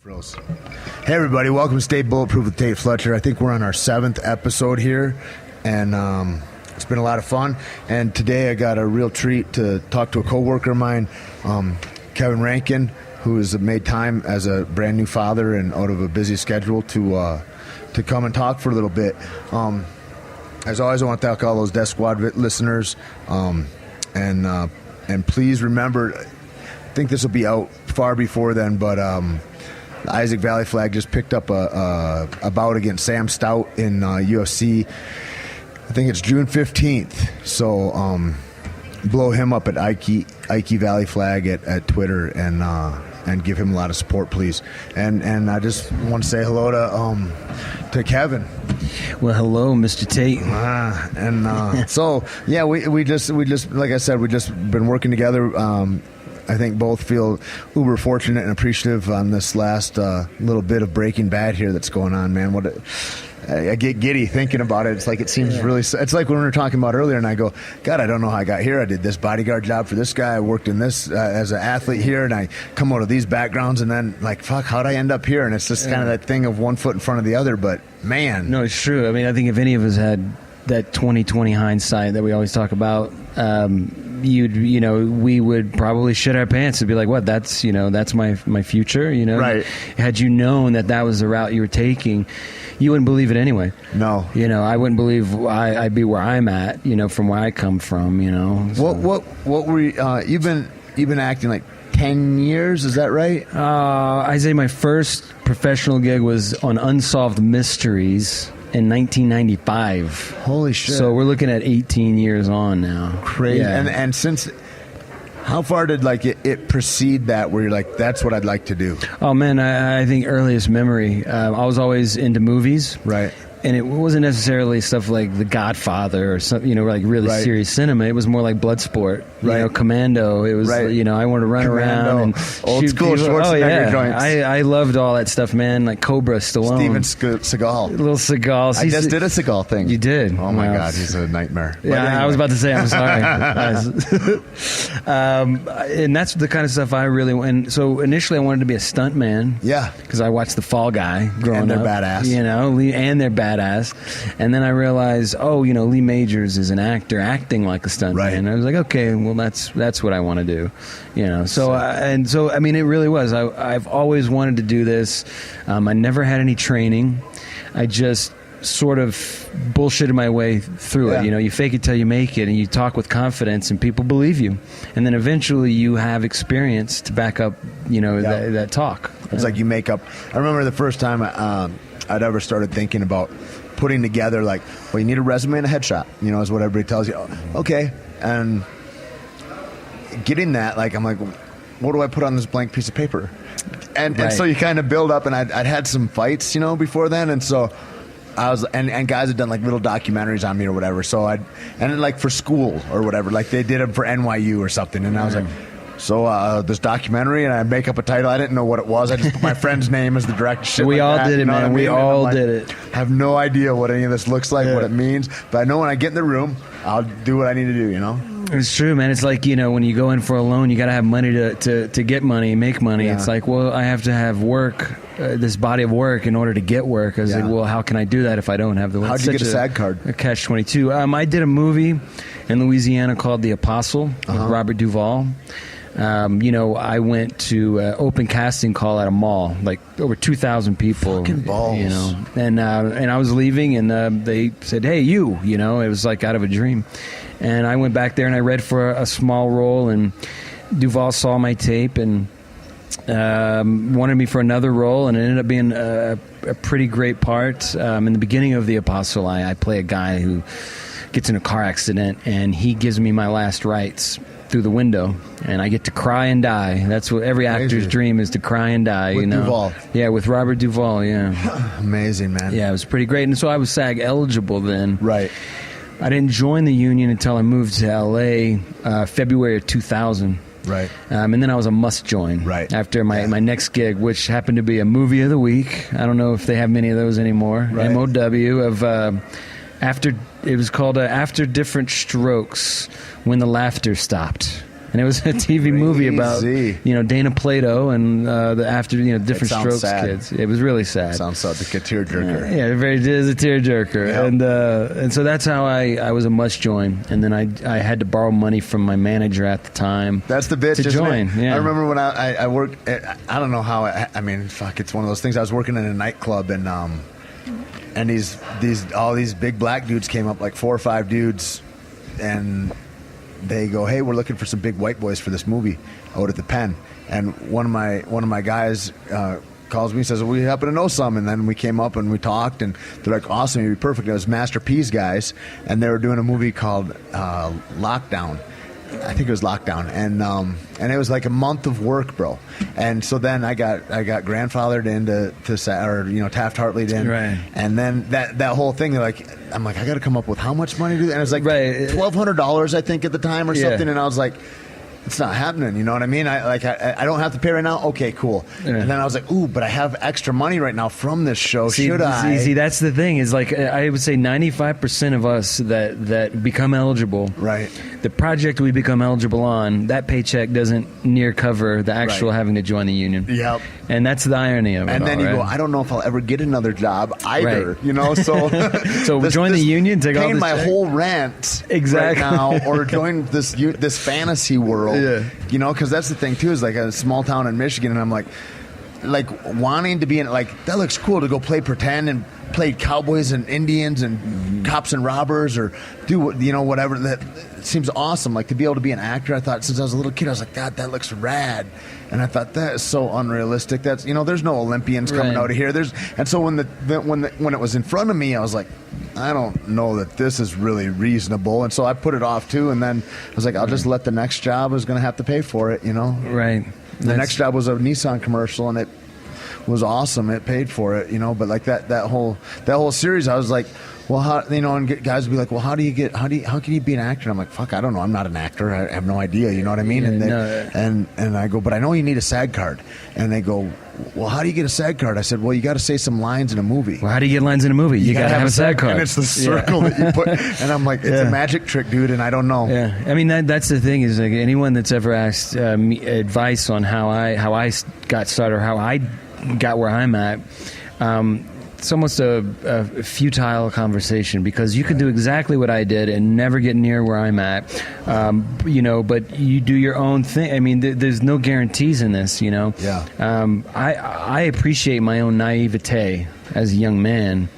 Frills. Hey everybody, welcome to Stay Bulletproof with Tait Fletcher. I think we're on our 7th episode here, and it's been a lot of fun. And today I got a real treat to talk to a coworker of mine, Kevin Rankin, who has made time as a brand new father and out of a busy schedule to come and talk for a little bit. As always, I want to thank all those Death Squad listeners, and please remember, I think this will be out far before then, but the Isaac Valley Flag just picked up a bout against Sam Stout in UFC. I think it's June 15th. So blow him up at Ike Valley Flag at Twitter and give him a lot of support, please. And I just want to say hello to Kevin. Well, hello, Mr. Tait. So yeah, we just like I said, we just been working together. I think both feel uber fortunate and appreciative on this last little bit of Breaking Bad here that's going on, man. I get giddy thinking about it. It's like it seems really. It's like when we were talking about earlier, and I go, God, I don't know how I got here. I did this bodyguard job for this guy. I worked in this as an athlete here, and I come out of these backgrounds, and then like, fuck, how'd I end up here? And it's just kind of that thing of one foot in front of the other. But man, no, it's true. I mean, I think if any of us had that 20/20 hindsight that we always talk about, we would probably shit our pants and be like, what, that's my future, Right. Had you known that was the route you were taking, you wouldn't believe it anyway. No. I wouldn't believe I'd be where I'm at, from where I come from, So. What were you, you've been acting like 10 years, is that right? I'd say my first professional gig was on Unsolved Mysteries in 1995. Holy shit. So we're looking at 18 years on now. Crazy. Yeah. And since, how far did it precede that where you're like, that's what I'd like to do? Oh man, I think earliest memory, I was always into movies. Right. And it wasn't necessarily stuff like The Godfather or something, like really right. serious cinema. It was more like Bloodsport, right. Commando. It was, right. I wanted to run Commando. around and old shoot school people. Schwarzenegger joints. I loved all that stuff, man. Like Cobra, Stallone, Steven Seagal. Little Seagal. I just did a Seagal thing. You did? Oh my God, he's a nightmare. Yeah, anyway. I was about to say, I'm sorry. And that's the kind of stuff I really want. And so initially, I wanted to be a stuntman. Yeah, because I watched The Fall Guy growing and they're up. badass. And they're badass. And then I realized, Lee Majors is an actor acting like a stuntman. Right. And I was like, okay, well, that's what I want to do. So I mean, it really was. I've always wanted to do this. I never had any training. I just sort of bullshitted my way through it. You fake it till you make it, and you talk with confidence, and people believe you. And then eventually you have experience to back up, that talk. It's like you make up. I remember the first time I'd ever started thinking about putting together, like, well, you need a resume and a headshot, is what everybody tells you. Okay. And getting that, like, I'm like, what do I put on this blank piece of paper? And so you kind of build up, and I'd had some fights, before then. And so I was, and guys had done like little documentaries on me or whatever. So and then like for school or whatever, like they did them for NYU or something. And I was like, so this documentary, and I make up a title. I didn't know what it was. I just put my friend's name as the director. Shit we like all that, did it, man. I mean? We all did it. Have no idea what any of this looks like, what it means. But I know when I get in the room, I'll do what I need to do, It's true, man. It's like, when you go in for a loan, you got to have money to get money, make money. Yeah. It's like, well, I have to have work, this body of work in order to get work. I was like, well, how can I do that if I don't have the work? How'd you get a SAG card? A catch-22. I did a movie in Louisiana called The Apostle with Robert Duvall. I went to open casting call at a mall, like over 2,000 people. Fucking balls. And I was leaving, and they said, hey, you, it was like out of a dream. And I went back there and I read for a small role, and Duvall saw my tape and wanted me for another role, and it ended up being a pretty great part. In the beginning of The Apostle, I play a guy who gets in a car accident, and he gives me my last rites through the window, and I get to cry and die. That's what every actor's dream is, to cry and die. With Duvall. Yeah, with Robert Duvall, yeah. Amazing, man. Yeah, it was pretty great. And so I was SAG eligible then. Right. I didn't join the union until I moved to L.A. February of 2000. Right. And then I was a must join. Right. After my next gig, which happened to be a movie of the week. I don't know if they have many of those anymore. Right. MOW of after. It was called After Different Strokes, When the Laughter Stopped. And it was a TV movie about Dana Plato and the after different strokes sad. kids. It was really sad. Sounds like a tearjerker. It is a tearjerker. Yep. And so that's how I was a must join. And then I had to borrow money from my manager at the time. That's the bitch to join. Yeah. I remember when I worked. I don't know how. I mean, fuck. It's one of those things. I was working in a nightclub and all these big black dudes came up, like 4 or 5 dudes, and they go, "Hey, we're looking for some big white boys for this movie out at the Pen." And one of my guys calls me and says, "Well, we happen to know some." And then we came up and we talked, and they're like, "Awesome, you'd be perfect." It was Master P's guys, and they were doing a movie called Lockdown. I think it was Lockdown, and it was like a month of work, bro. And so then I got grandfathered into Taft-Hartley'd in, right. And then that whole thing, I'm like, I got to come up with how much money to do, and it was like $1,200, I think, at the time or something, and I was like, it's not happening, you know what I mean? I don't have to pay right now. Okay, cool. Yeah. And then I was like, ooh, but I have extra money right now from this show. Should I? See, that's the thing. Is like I would say 95% of us that become eligible. Right. The project we become eligible on, that paycheck doesn't near cover the actual having to join the union. Yep. And that's the irony of it. And then you go, I don't know if I'll ever get another job either. Right. You know, so join the union, take all paying this my check. whole rent exactly right now, or join this fantasy world. Yeah. You know, because that's the thing too, is like a small town in Michigan, and I'm like wanting to be in, like, that looks cool to go play pretend and play cowboys and Indians and cops and robbers, or do whatever. That seems awesome. Like, to be able to be an actor, I thought since I was a little kid, I was like, that looks rad. And I thought, that is so unrealistic. That's, there's no Olympians coming out of here. And so when it was in front of me, I was like, I don't know that this is really reasonable. And so I put it off too. And then I was like, I'll just let the next job is going to have to pay for it, Right. The next job was a Nissan commercial, and it was awesome. It paid for it, but like that whole series, I was like, well, how, and guys would be like, well, how can you be an actor? And I'm like, fuck, I don't know. I'm not an actor. I have no idea. You know what I mean? And I go, but I know you need a SAG card. And they go, well, how do you get a SAG card? I said, well, you got to say some lines in a movie. Well, how do you get lines in a movie? You got to have a SAG card. And it's the circle that you put. And I'm like, it's a magic trick, dude, and I don't know. Yeah, I mean, that's the thing, is like anyone that's ever asked me advice on how I got started, or how I got where I'm at, it's almost a futile conversation, because you can do exactly what I did and never get near where I'm at, but you do your own thing. I mean, there's no guarantees in this, Yeah. I appreciate my own naivete as a young man,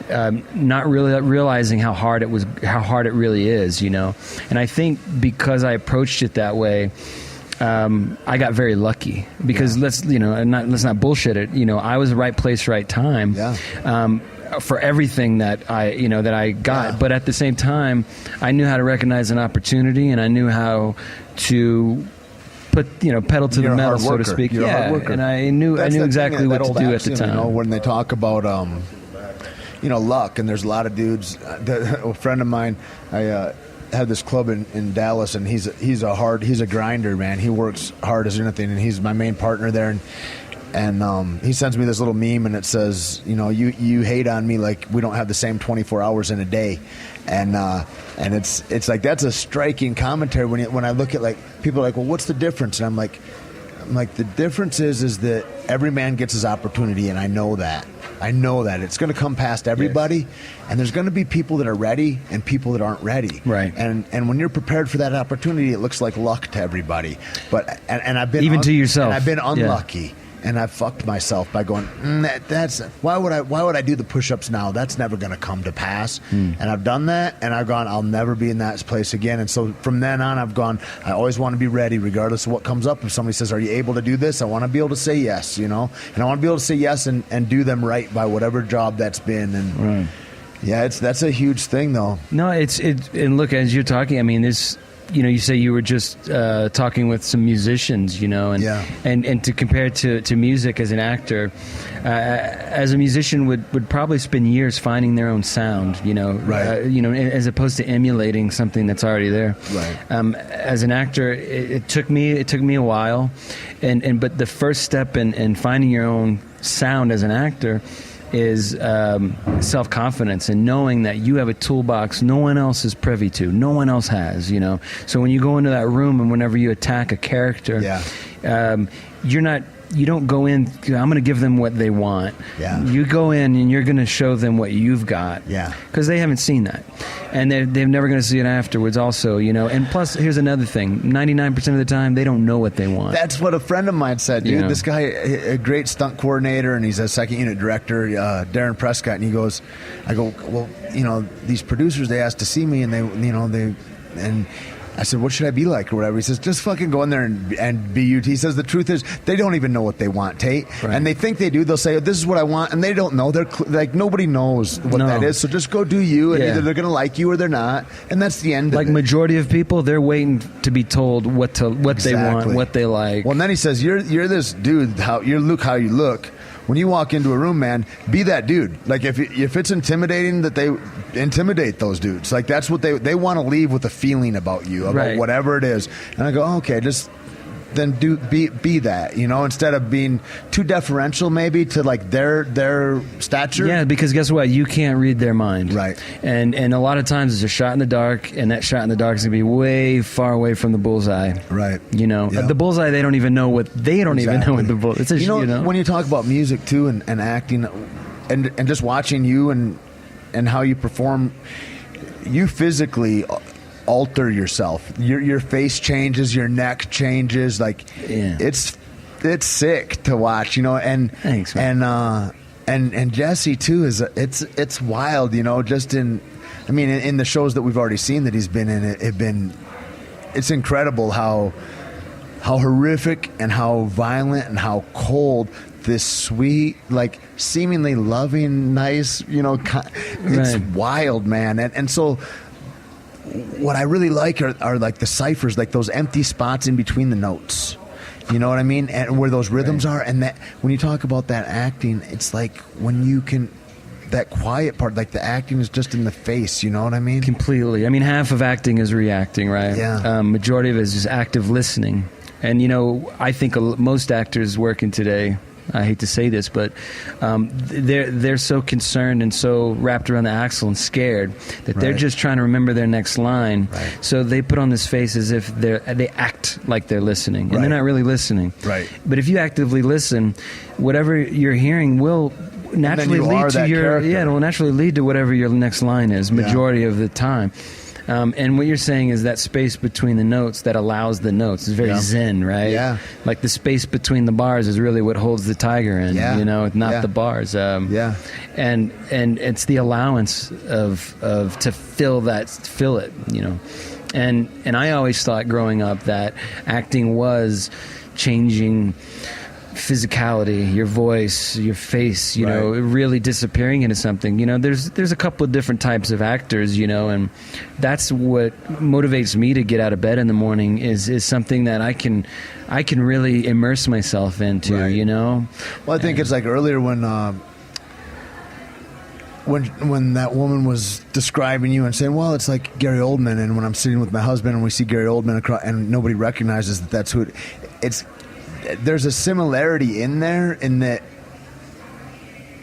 not really realizing how hard it really is, And I think because I approached it that way, I got very lucky, because let's not bullshit it. I was the right place, right time. Yeah. For everything that I got, but at the same time, I knew how to recognize an opportunity, and I knew how to put pedal to the metal, so to speak. You're a hard worker. And I knew exactly what to do at the time. When they talk about luck, and there's a lot of dudes. A friend of mine, I have this club in Dallas, and he's a grinder, man. He works hard as anything, and he's my main partner there. And he sends me this little meme, and it says, you hate on me like we don't have the same 24 hours in a day, and it's like, that's a striking commentary when I look at, like, people are like, well, what's the difference? And I'm like, the difference is that every man gets his opportunity, and I know that it's going to come past everybody, and there's going to be people that are ready and people that aren't ready. Right. And when you're prepared for that opportunity, it looks like luck to everybody. But and I've been even to yourself. And I've been unlucky. Yeah. And I fucked myself by going, that's why would I do the push-ups now? That's never going to come to pass. And I've done that, and I've gone, I'll never be in that place again. And so from then on, I've gone, I always want to be ready, regardless of what comes up. If somebody says, are you able to do this? I want to be able to say yes, and I want to be able to say yes and do them right by whatever job that's been. And right. Yeah, that's a huge thing, though. No, and look, as you're talking, I mean, this. You say you were just talking with some musicians, and to compare to music as an actor, as a musician would probably spend years finding their own sound, right. As opposed to emulating something that's already there. Right. As an actor, it took me a while, but the first step in finding your own sound as an actor is self-confidence and knowing that you have a toolbox no one else is privy to, no one else has, you know. So when you go into that room and whenever you attack a character, you don't go in, I'm going to give them what they want. Yeah. You go in and you're going to show them what you've got. Yeah. Because they haven't seen that. And they're never going to see it afterwards also, you know. And plus, here's another thing. 99% of the time, they don't know what they want. That's what a friend of mine said, dude. You know? This guy, a great stunt coordinator, and he's a second unit director, Darren Prescott, and he goes, I go, well, you know, these producers, they asked to see me, and and I said, what should I be like or whatever? He says, just fucking go in there and be you. He says, the truth is, they don't even know what they want, Tait. Right. And they think they do. They'll say, this is what I want. And they don't know. They're like, nobody knows what that is. So just go do you. And either they're going to like you or they're not. And that's the end of it. Like majority of people, they're waiting to be told what they want, what they like. Well, and then he says, you're this dude, how you look. When you walk into a room, man, be that dude. Like if it's intimidating, that they intimidate those dudes. Like that's what they want to leave with a feeling about you, about whatever it is. And I go, okay, just then be that, you know, instead of being too deferential maybe to like their stature. Yeah, because guess what? You can't read their mind. Right. And a lot of times it's a shot in the dark, and that shot in the dark is going to be way far away from the bullseye. Right. You know, the bullseye, they don't even know what even know what the bullseye. It's you know, when you talk about music too and acting and just watching you and how you perform, you physically alter yourself. Your face changes, your neck changes. Like it's sick to watch, you know. And thanks, man. And Jesse too is it's wild, you know. Just in the shows that we've already seen that he's been in, it's incredible how horrific and how violent and how cold this sweet, like seemingly loving, nice, you know. It's wild, man. And so. What I really like are like the ciphers, like those empty spots in between the notes. You know what I mean? And where those rhythms are. And that when you talk about that acting, it's like when you can, that quiet part, like the acting is just in the face. You know what I mean? Completely. I mean, half of acting is reacting, right? Yeah. Majority of it is just active listening. And, you know, I think most actors working today, I hate to say this, but they're so concerned and so wrapped around the axle and scared that they're just trying to remember their next line. Right. So they put on this face as if they act like they're listening, and they're not really listening. Right. But if you actively listen, whatever you're hearing will naturally lead to it will naturally lead to whatever your next line is. Majority of the time. And what you're saying is that space between the notes that allows the notes is very zen, right? Yeah. Like the space between the bars is really what holds the tiger in, you know, not the bars. And it's the allowance of to fill it, you know. And I always thought growing up that acting was changing physicality, your voice, your face, you know, really disappearing into something. You know, there's a couple of different types of actors, you know, and that's what motivates me to get out of bed in the morning is something that I can really immerse myself into, you know. Well, I think it's like earlier when that woman was describing you and saying, well, it's like Gary Oldman, and when I'm sitting with my husband and we see Gary Oldman across, and nobody recognizes that that's who it's. There's a similarity in there in that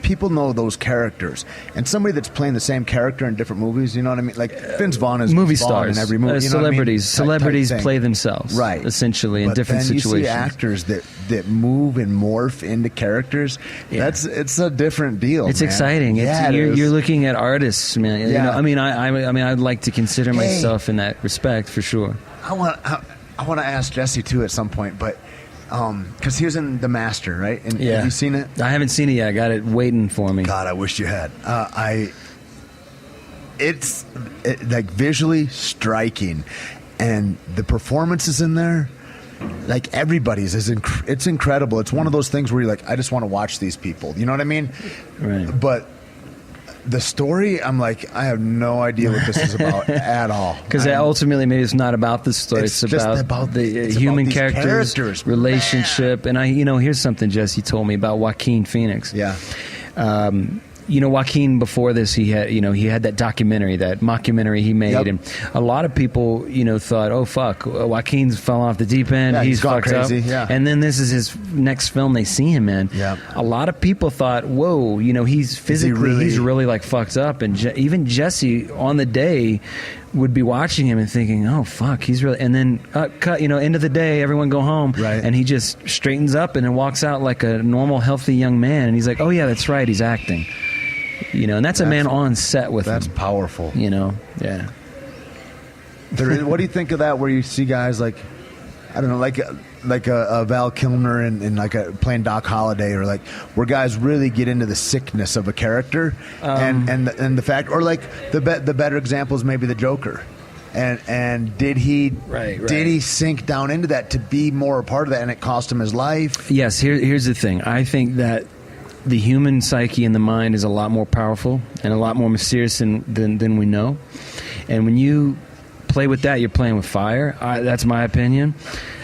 people know those characters, and somebody that's playing the same character in different movies, you know what I mean? Like Vince Vaughn is movie Vaughn stars in every movie. You know celebrities, what I mean? celebrities type play themselves, right? Essentially, in different then situations. You see actors that move and morph into characters. It's a different deal. It's man. exciting. You're looking at artists, man. Yeah. You know, I mean, I'd like to consider myself in that respect for sure. I want to ask Jesse too at some point, but. Because he was in The Master, right? And have you seen it? I haven't seen it yet. I got it waiting for me. God, I wish you had. It's like visually striking, and the performances in there, like everybody's, it's incredible. It's one of those things where you're like, I just want to watch these people. You know what I mean? Right. But the story, I'm like, I have no idea what this is about at all. Because ultimately, maybe it's not about the story. It's about the human characters, relationship. Man. And here's something Jesse told me about Joaquin Phoenix. Yeah. Joaquin before this, he had that documentary, that mockumentary he made, Yep. and a lot of people, thought, oh fuck, Joaquin's fell off the deep end, Yeah, he's gone fucked crazy, up, yeah. and then this is his next film they see him in. Yep. A lot of people thought, whoa, he's physically, he's really like fucked up, and even Jesse on the day would be watching him and thinking, oh fuck, he's really, and then cut, end of the day, everyone go home, right. and he just straightens up and then walks out like a normal, healthy young man, and he's like, oh yeah, that's right, he's acting. And that's a man on set with That's him. powerful. Yeah. What do you think of that? Where you see guys like, I don't know, like a Val Kilmer and like playing Doc Holliday, or like where guys really get into the sickness of a character, and the fact, or like the better example is maybe the Joker. And did he sink down into that to be more a part of that, and it cost him his life? Yes. Here's the thing. I think that the human psyche and the mind is a lot more powerful and a lot more mysterious than we know. And when you play with that, you're playing with fire. That's my opinion.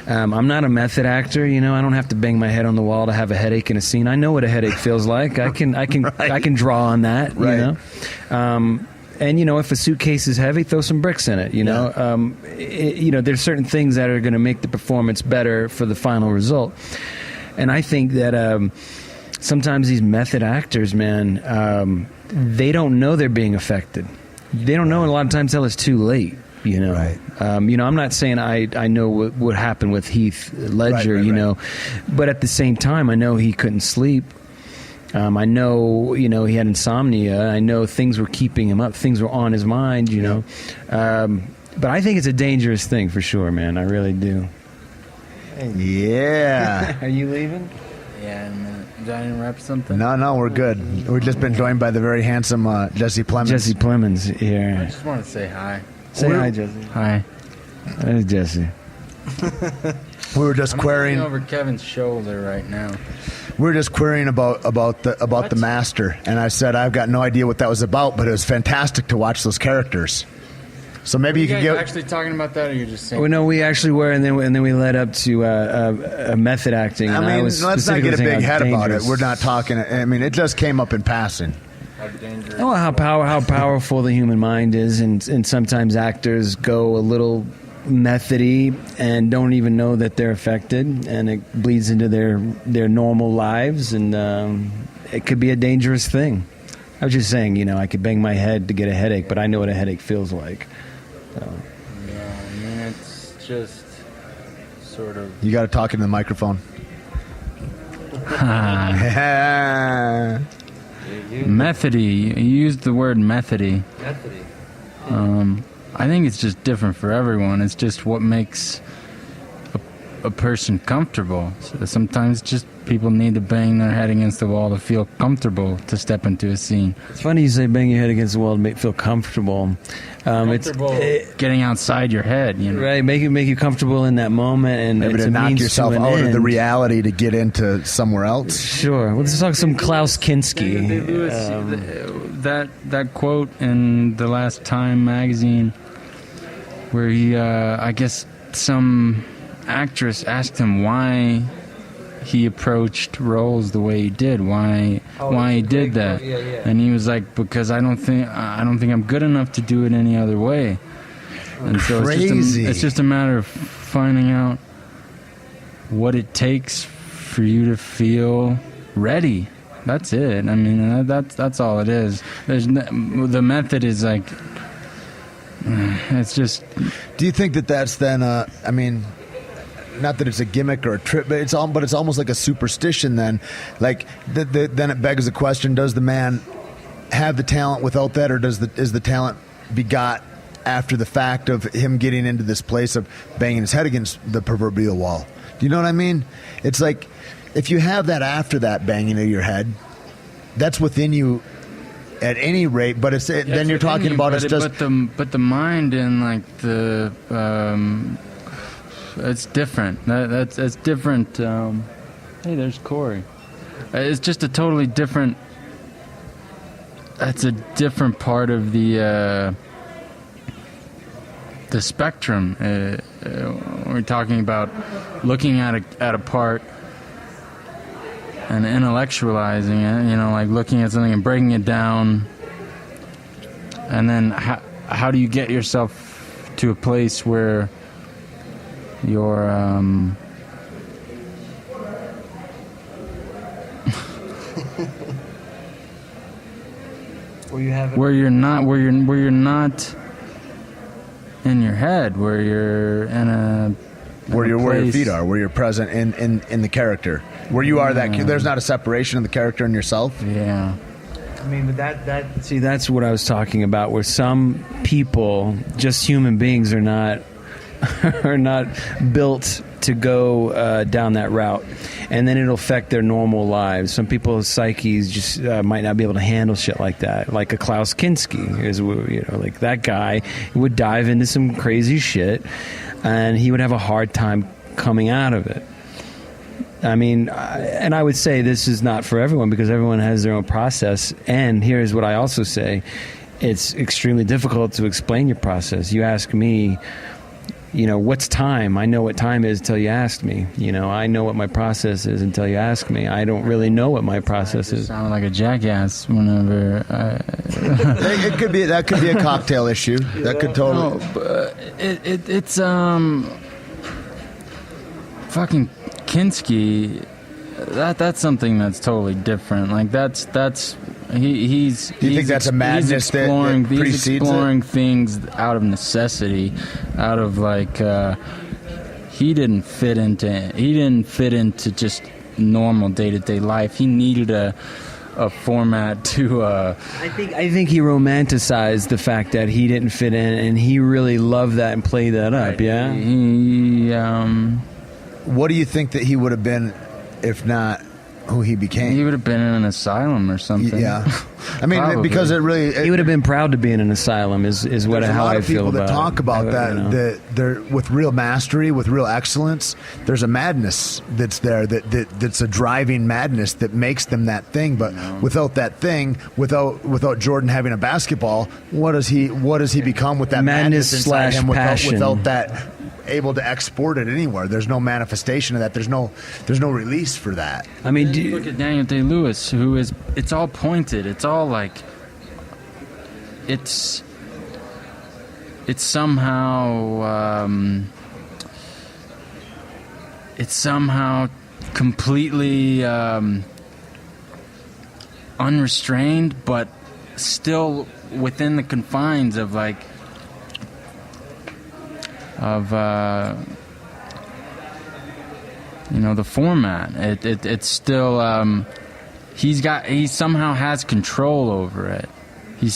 I'm not a method actor. I don't have to bang my head on the wall to have a headache in a scene. I know what a headache feels like. I can I can draw on that. Right. And if a suitcase is heavy, throw some bricks in it. There's certain things that are going to make the performance better for the final result. And I think that sometimes these method actors, man, they don't know they're being affected. They don't know, and a lot of times till it's too late. Right. I'm not saying I know what happened with Heath Ledger, right. But at the same time, I know he couldn't sleep. I know, he had insomnia. I know things were keeping him up. Things were on his mind, But I think it's a dangerous thing for sure, man. I really do. Yeah. Are you leaving? Yeah, in a minute. Did I interrupt something? No, we're good. We've just been joined by the very handsome Jesse Plemons. Jesse Plemons here. I just want to say hi. Say hi, Jesse. Hi. There's Jesse. We were just querying over Kevin's shoulder right now. We were just querying about the Master, and I said I've got no idea what that was about, but it was fantastic to watch those characters. So maybe you could get actually talking about that, or you're just saying? Well, no, we actually were, and then we led up to method acting. I and mean, was let's not get a big head about it. dangerous. We're not talking. I mean, it just came up in passing. Oh, how powerful the human mind is, and sometimes actors go a little methody and don't even know that they're affected, and it bleeds into their normal lives, and it could be a dangerous thing. I was just saying, I could bang my head to get a headache, but I know what a headache feels like. So. Yeah, I mean, it's just sort of... You got to talk into the microphone. Methody. You used the word methody. I think it's just different for everyone. It's just what makes a person comfortable. So sometimes just people need to bang their head against the wall to feel comfortable to step into a scene. It's funny you say bang your head against the wall to feel comfortable. It's getting outside your head, right? Make you comfortable in that moment, and maybe it's to knock yourself out of the reality to get into somewhere else. Sure. Let's talk some Klaus Kinski. That quote in the last Time magazine, where he, I guess, some actress asked him why he approached roles the way he did, why he did that, and he was like, because I don't think I'm good enough to do it any other way. And so it's just a matter of finding out what it takes for you to feel ready. That's it. I mean, that's all it is. The method is like, it's just. Do you think that that's then? I mean, not that it's a gimmick or a trick, but it's almost like a superstition. Then, like, then it begs the question: does the man have the talent without that, or is the talent begot after the fact of him getting into this place of banging his head against the proverbial wall? Do you know what I mean? It's like if you have that after that banging of your head, that's within you. At any rate, but then you're talking about it's just. But the mind and like the it's different. That's different. Hey, there's Cory. It's just a totally different. That's a different part of the spectrum. We're talking about looking at a part and intellectualizing it, like looking at something and breaking it down. And then how do you get yourself to a place where you're where you're not in your head, where you're in a where your feet are, where you're present in the character, where you are that. There's not a separation of the character and yourself. Yeah. I mean, but that's what I was talking about. Where some people, just human beings, are not built to go down that route, and then it'll affect their normal lives. Some people's psyches just might not be able to handle shit like that. Like a Klaus Kinski, like that guy would dive into some crazy shit, and he would have a hard time coming out of it. I mean, and I would say this is not for everyone, because everyone has their own process. And here's what I also say: it's extremely difficult to explain your process. You ask me, what's time? I know what time is until you ask me. I know what my process is until you ask me. I don't really know what my process is. Sound like a jackass whenever. It could be a cocktail issue. That could totally. No, but it's fucking Kinski. That's something that's totally different. Like that's he's. Do you think that's a madness that precedes he's exploring it? Things out of necessity, out of like he didn't fit into just normal day-to-day life. He needed a format to. I think he romanticized the fact that he didn't fit in, and he really loved that and played that up. Yeah. What do you think that he would have been if not who he became? He would have been in an asylum or something. Yeah, I mean, Probably. because he would have been proud to be in an asylum. Is what how I feel about. There's a lot of people that talk about that they're with real mastery, with real excellence. There's a madness that's there that's a driving madness that makes them that thing. But without that thing, without Jordan having a basketball, what does he become with that madness inside him? Passion. Without that. Able to export it anywhere. There's no manifestation of that. There's no release for that. I mean, look at Daniel Day-Lewis, who is. It's all pointed. It's all like. It's somehow. It's somehow completely unrestrained, but still within the confines of like. Of the format, it's still he somehow has control over it. He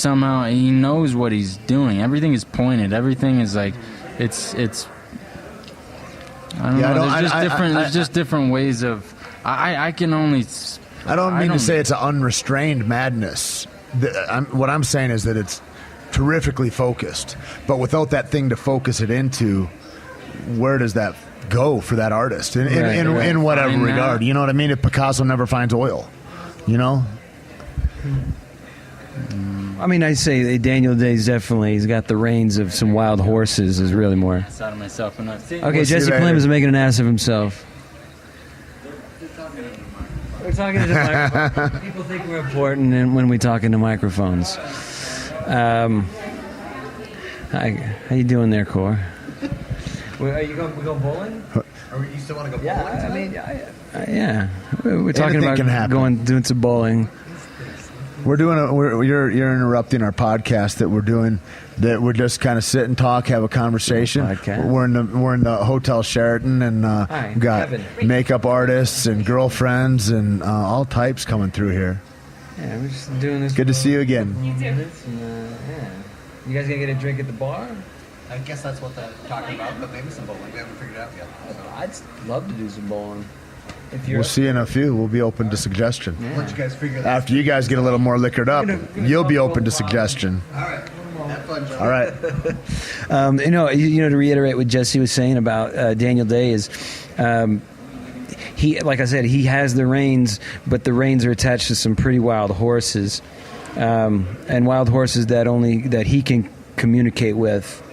knows what he's doing. Everything is pointed. Everything is like it's. I don't know. There's just different ways of. I can only. I don't mean to say it's an unrestrained madness. What I'm saying is that it's. Terrifically focused, but without that thing to focus it into, where does that go for that artist in whatever regard? You know what I mean? If Picasso never finds oil, I mean, I say Daniel Day's definitely. He's got the reins of some wild horses. Is really more. Out of myself and okay, Jesse Plemons is making an ass of himself. We're talking to the microphone. People think we're important when we talk into microphones. Hi, how you doing there, Cory? Are you going? We go bowling? Or you still want to go bowling? Yeah, I mean, yeah. We're talking about doing some bowling. You're interrupting our podcast that we're doing. That we're just kind of sit and talk, have a conversation. We're in the Hotel Sheraton, and we've got Kevin. Makeup artists and girlfriends and all types coming through here. Yeah, we're just doing this. Good to see you again. You too. Yeah. You guys gonna get a drink at the bar? I guess that's what they're talking about, but maybe some bowling. We haven't figured it out yet. So. I'd love to do some bowling. We'll see in a few. We'll be open to suggestion. Yeah. Let you guys figure that out. After you guys get a little more liquored up, you'll be open to suggestion. All right. Have fun, Joe. All right. To reiterate what Jesse was saying about Daniel Day is, he, like I said, he has the reins, but the reins are attached to some pretty wild horses, and wild horses that he can communicate with,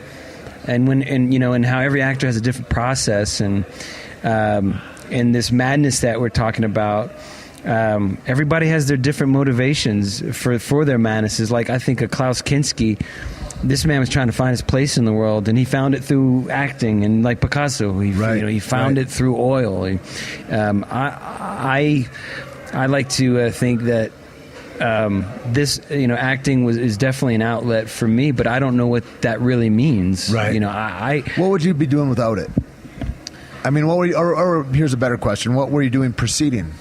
and how every actor has a different process, and this madness that we're talking about everybody has their different motivations for their madnesses. Like, I think of Klaus Kinski. This man was trying to find his place in the world, and he found it through acting. And like Picasso, he found it through oil. I like to think that this, acting is definitely an outlet for me, but I don't know what that really means. Right. What would you be doing without it? I mean, what were you, or here's a better question: what were you doing preceding?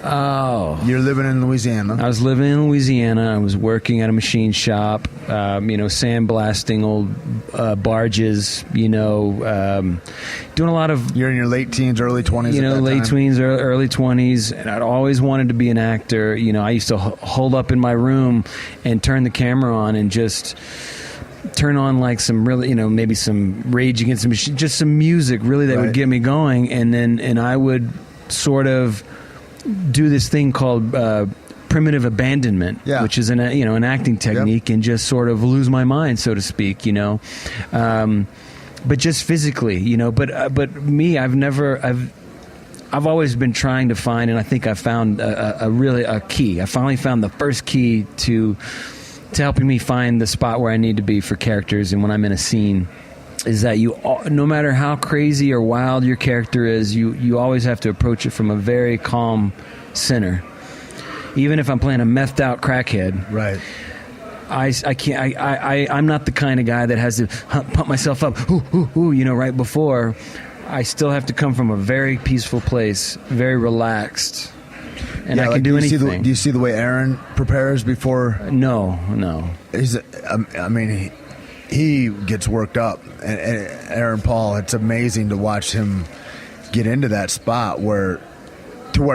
Oh, you're living in Louisiana. I was living in Louisiana. I was working at a machine shop, sandblasting old barges. Doing a lot of. You're in your late teens, early 20s. Late teens, early 20s, and I'd always wanted to be an actor. I used to hold up in my room and turn the camera on and just turn on like some really, maybe some Rage Against the Machine, just some music really that would get me going, and I would sort of do this thing called primitive abandonment, which is an acting technique, and just sort of lose my mind, so to speak, but just physically, but me, I've always been trying to find, and I think I found a key. I finally found the first key to helping me find the spot where I need to be for characters, and when I'm in a scene, is that no matter how crazy or wild your character is, you always have to approach it from a very calm center. Even if I'm playing a methed out crackhead, right? I can't. I'm not the kind of guy that has to pump myself up, right before. I still have to come from a very peaceful place, very relaxed, and I can do anything. Do you see the way Aaron prepares before? No. He gets worked up, and Aaron Paul. It's amazing to watch him get into that spot where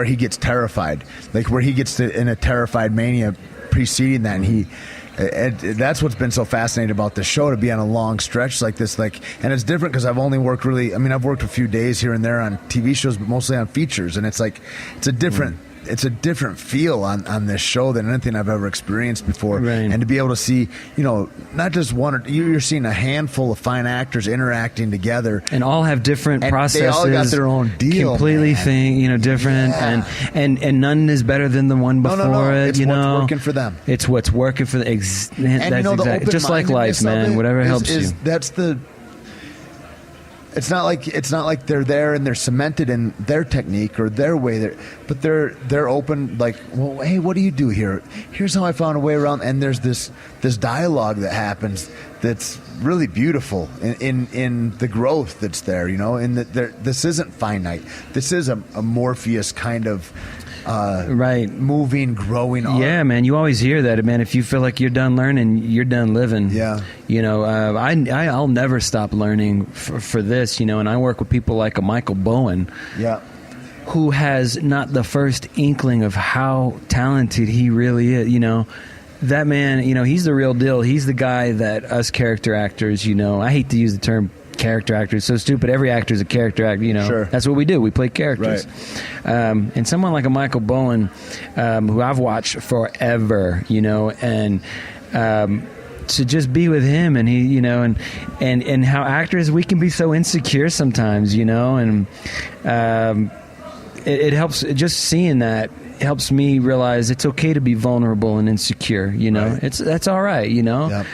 he gets terrified, like where he gets in a terrified mania preceding that, and that's what's been so fascinating about this show, to be on a long stretch like this. And it's different because I've only worked I've worked a few days here and there on TV shows, but mostly on features, and it's a different. It's a different feel on this show than anything I've ever experienced before. Right. And to be able to see, not just one, you're seeing a handful of fine actors interacting together. And all have different processes. They all got their own deal. Completely different. Yeah. And none is better than the one before it. It's what's working for them. It's what's working for them. Exactly. Just like life, man. Whatever helps you. That's the... It's not like they're there and they're cemented in their technique or their way, but they're open. Like, well, hey, what do you do here? Here's how I found a way around. And there's this dialogue that happens that's really beautiful in the growth that's there. In that this isn't finite. This is a Morpheus kind of. Moving, growing art. Yeah, man, you always hear that, man. If you feel like you're done learning, you're done living. Yeah. I'll never stop learning for this, and I work with people like a Michael Bowen. Yeah. Who has not the first inkling of how talented he really is, That man, he's the real deal. He's the guy that us character actors, I hate to use the term character actor. It's so stupid. Every actor is a character actor, Sure. That's what we do. We play characters. Right. And someone like a Michael Bowen, who I've watched forever, and to just be with him, and he, and how actors, we can be so insecure sometimes, and it helps, just seeing that helps me realize it's okay to be vulnerable and insecure, Right. That's all right, Yep.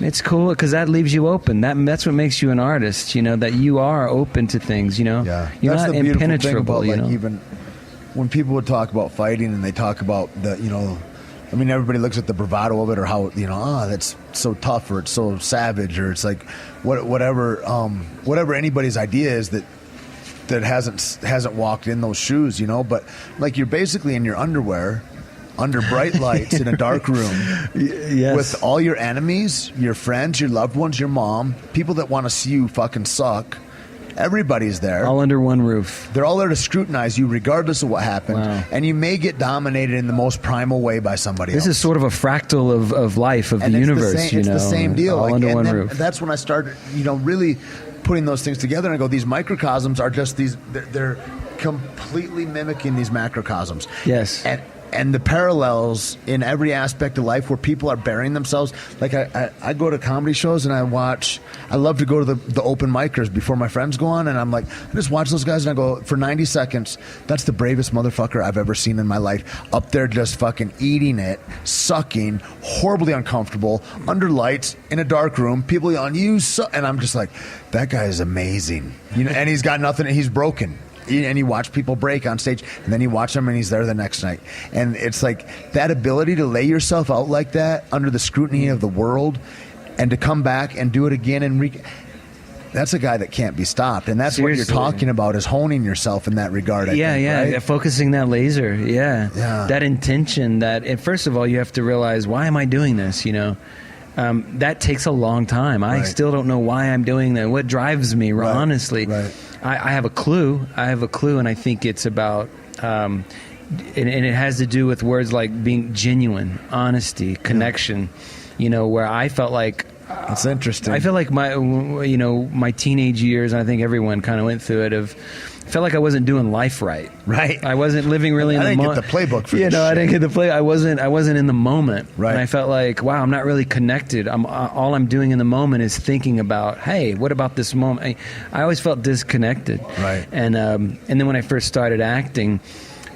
It's cool because that leaves you open. That's what makes you an artist, that you are open to things, Yeah. You're That's not the beautiful impenetrable, thing about, even when people would talk about fighting and they talk about everybody looks at the bravado of it, or how, that's so tough, or it's so savage, or it's like whatever anybody's idea is that hasn't walked in those shoes, but like you're basically in your underwear under bright lights in a dark room yes. with all your enemies, your friends, your loved ones, your mom, people that want to see you fucking suck. Everybody's there. All under one roof. They're all there to scrutinize you regardless of what happened. Wow. And you may get dominated in the most primal way by somebody else. This is sort of a fractal of life, of the universe. It's the same deal. All under one roof. That's when I started, really putting those things together, and I go, these microcosms are just they're completely mimicking these macrocosms. Yes. And and the parallels in every aspect of life where people are burying themselves. Like I go to comedy shows and I love to go to the open micers before my friends go on, and I'm like, I just watch those guys and I go, for 90 seconds, that's the bravest motherfucker I've ever seen in my life. Up there just fucking eating it, sucking, horribly uncomfortable, under lights, in a dark room, people yelling, and I'm just like, that guy is amazing. And he's got nothing, he's broken. And you watch people break on stage, and then you watch him and he's there the next night. And it's like that ability to lay yourself out like that under the scrutiny of the world and to come back and do it again. That's a guy that can't be stopped. And that's what you're talking about, is honing yourself in that regard. I think, right? Focusing that laser. Yeah. That intention and first of all, you have to realize, why am I doing this? That takes a long time. I still don't know why I'm doing that. What drives me, honestly. Right. I have a clue. And I think it's about, and it has to do with words like being genuine, honesty, connection. Where I felt like that's interesting. I feel like my teenage years, and I think everyone kind of went through it. Felt like I wasn't doing life right. Right. I wasn't living really in the moment. I didn't get the playbook for this shit. I didn't get the play. I wasn't in the moment. Right. And I felt like, wow, I'm not really connected. All I'm doing in the moment is thinking about, hey, what about this moment? I always felt disconnected. Right. And then when I first started acting,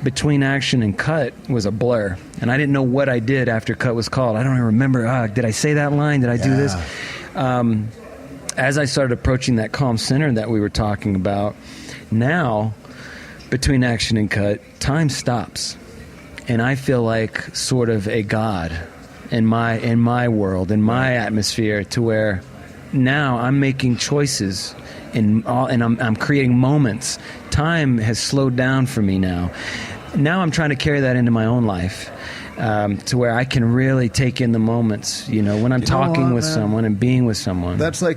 between action and cut was a blur. And I didn't know what I did after cut was called. I don't even remember, did I say that line? Did I do this? As I started approaching that calm center that we were talking about, now, between action and cut, time stops. And I feel like sort of a god in my world, in my atmosphere, to where now I'm making choices and I'm creating moments. Time has slowed down for me now. Now I'm trying to carry that into my own life. To where I can really take in the moments, when I'm talking with someone and being with someone. That's like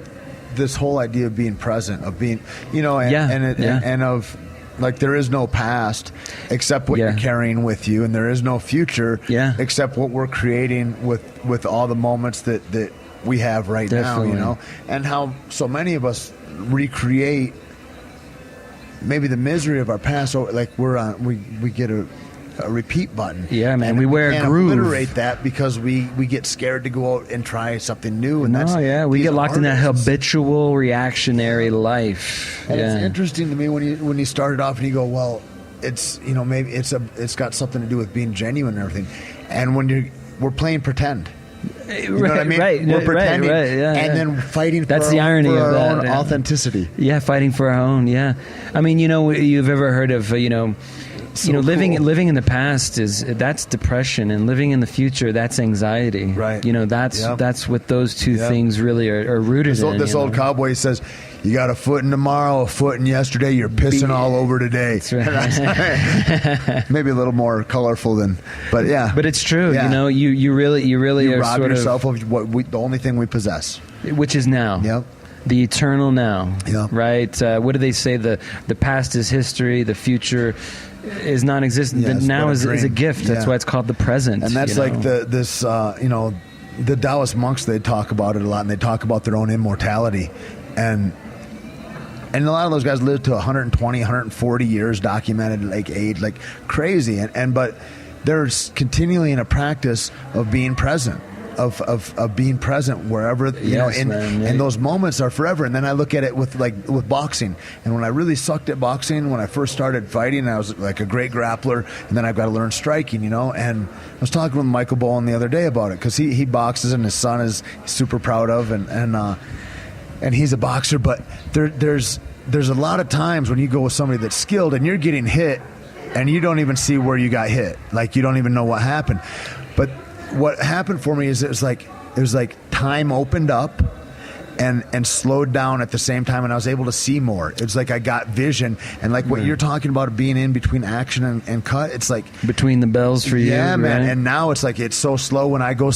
this whole idea of being present, of being, and of, like, there is no past except what you're carrying with you, and there is no future except what we're creating with all the moments that we have right now, and how so many of us recreate maybe the misery of our past. So, like, we get a repeat button. Yeah, man. And we wear a groove. Obliterate that because we get scared to go out and try something new. And we get locked in that habitual reactionary life. And it's interesting to me when you started off and you go, well, it's maybe it's got something to do with being genuine and everything. And when we're playing pretend. You know what I mean? Right, we're pretending, and then fighting. That's for the irony for of our that. Own authenticity. Yeah, fighting for our own. Yeah, I mean, you've ever heard of living in the past that's depression, and living in the future, that's anxiety. Right. That's what those two things really are rooted in. This old cowboy says, you got a foot in tomorrow, a foot in yesterday, you're pissing all over today. That's right. Maybe a little more colorful than, but yeah. But it's true. Yeah. You really you are rob sort yourself of the only thing we possess, which is now. Yep. The eternal now. Yep. Right. What do they say? The past is history. The future is non-existent. Yes, the now is a gift. That's Yeah. why it's called the present. And that's like the Taoist monks, they talk about it a lot, and they talk about their own immortality, and a lot of those guys live to 120, 140 years, documented age, like crazy, but they're continually in a practice of being present. Of being present wherever and those moments are forever. And then I look at it with boxing, and when I really sucked at boxing, when I first started fighting, I was like a great grappler, and then I've got to learn striking, and I was talking with Michael Bowen the other day about it, because he boxes, and his son is super proud of, and he's a boxer, but there's a lot of times when you go with somebody that's skilled and you're getting hit and you don't even see where you got hit, like you don't even know what happened. But what happened for me is it was like time opened up and slowed down at the same time, and I was able to see more. It's like I got vision, and like what you're talking about, being in between action and cut, it's like between the bells for you. Yeah, man. Right? And now it's like it's so slow when I go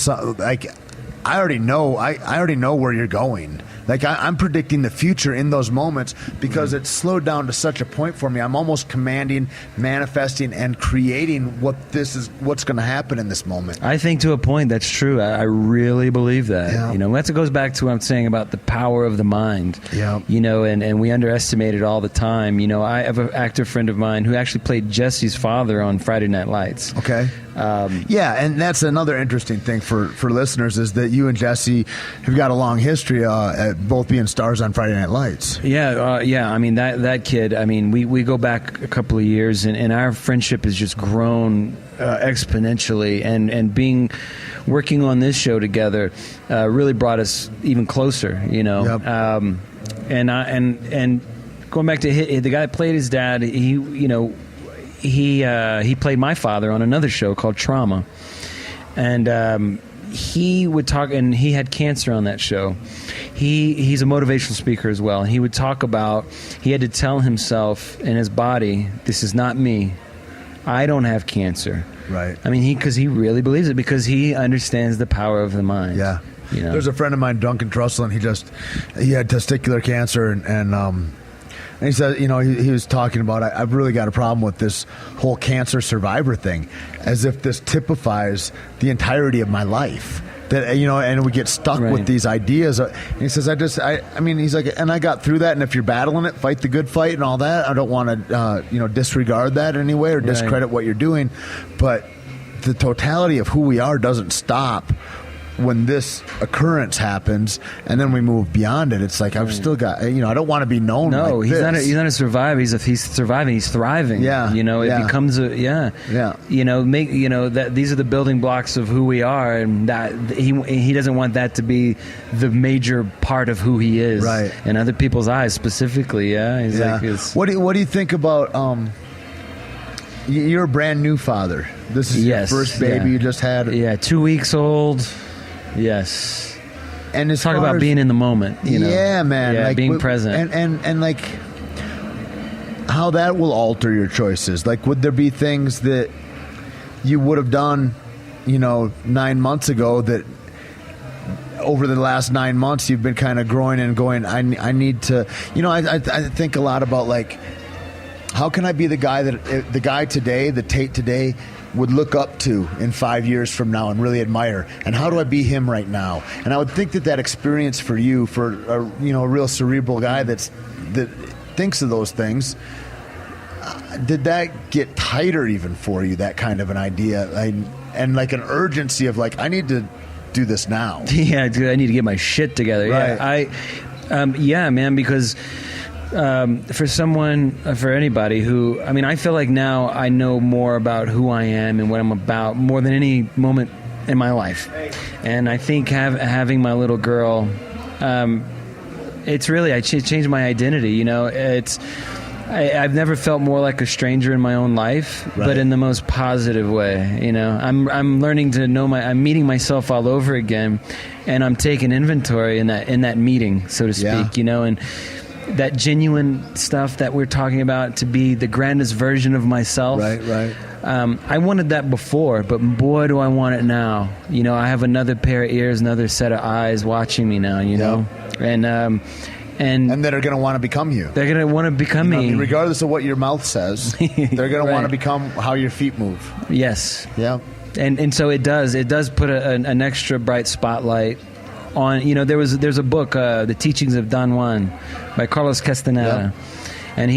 I already know where you're going. Like I'm predicting the future in those moments because it's slowed down to such a point for me. I'm almost commanding, manifesting, and creating what's going to happen in this moment. I think to a point that's true. I really believe that. Yeah. You know, that goes back to what I'm saying about the power of the mind. Yeah. You know, and we underestimate it all the time. You know, I have an actor friend of mine who actually played Jesse's father on Friday Night Lights. Okay. Yeah, and that's another interesting thing for listeners is that you and Jesse have got a long history at both being stars on Friday Night Lights. Yeah, yeah. I mean, that kid, I mean, we go back a couple of years, and our friendship has just grown exponentially, and working on this show together really brought us even closer, you know. Yep. And going back to the guy that played his dad, he played my father on another show called Trauma, and he would talk, and he had cancer on that show. He's a motivational speaker as well, and he would talk about he had to tell himself and his body, this is not me. I don't have cancer. Right. I mean, because he really believes it, because he understands the power of the mind. Yeah. You know? There's a friend of mine, Duncan Trussell, and he had testicular cancer, and he said, you know, he was talking about, I've really got a problem with this whole cancer survivor thing, as if this typifies the entirety of my life. That, you know, and we get stuck with these ideas. And he says, I mean, he's like, and I got through that. And if you're battling it, fight the good fight and all that. I don't want to, disregard that in any way or discredit what you're doing. But the totality of who we are doesn't stop when this occurrence happens, and then we move beyond it. It's like I've still got, I don't want to be known. No, like he's this. not a survivor. He's surviving. He's thriving. Yeah, you know, it becomes yeah. That these are the building blocks of who we are, and that he doesn't want that to be the major part of who he is, right? In other people's eyes, specifically. Yeah, he's like, what do you think about? You're a brand new father. This is your first baby you just had. Yeah, 2 weeks old. Yes. And as talk about being in the moment, you know. Yeah, man. Yeah, like, being present. And like how that will alter your choices. Like, would there be things that you would have done, 9 months ago that over the last 9 months you've been kind of growing and going, I need to, I think a lot about, like, how can I be the guy today, the Tait today, would look up to in 5 years from now and really admire, and how do I be him right now? And I would think that experience for you, for a real cerebral guy that thinks of those things, did that get tighter even for you? That kind of an idea, and like an urgency of like, I need to do this now. Yeah, I need to get my shit together. Right. Yeah, man, because. For anybody who, I mean, I feel like now I know more about who I am and what I'm about more than any moment in my life. And I think having my little girl, it's really, I changed my identity. I've never felt more like a stranger in my own life, but in the most positive way. I'm learning to know I'm meeting myself all over again, and I'm taking inventory in that meeting, so to speak. And that genuine stuff that we're talking about, to be the grandest version of myself. Right. I wanted that before, but boy, do I want it now. I have another pair of ears, another set of eyes watching me now, and that are going to want to become you. They're going to want to become me. Regardless of what your mouth says, they're going to want to become how your feet move. Yes. Yeah. And so it does put an extra bright spotlight on, there's a book, The Teachings of Don Juan by Carlos Castaneda. Yeah.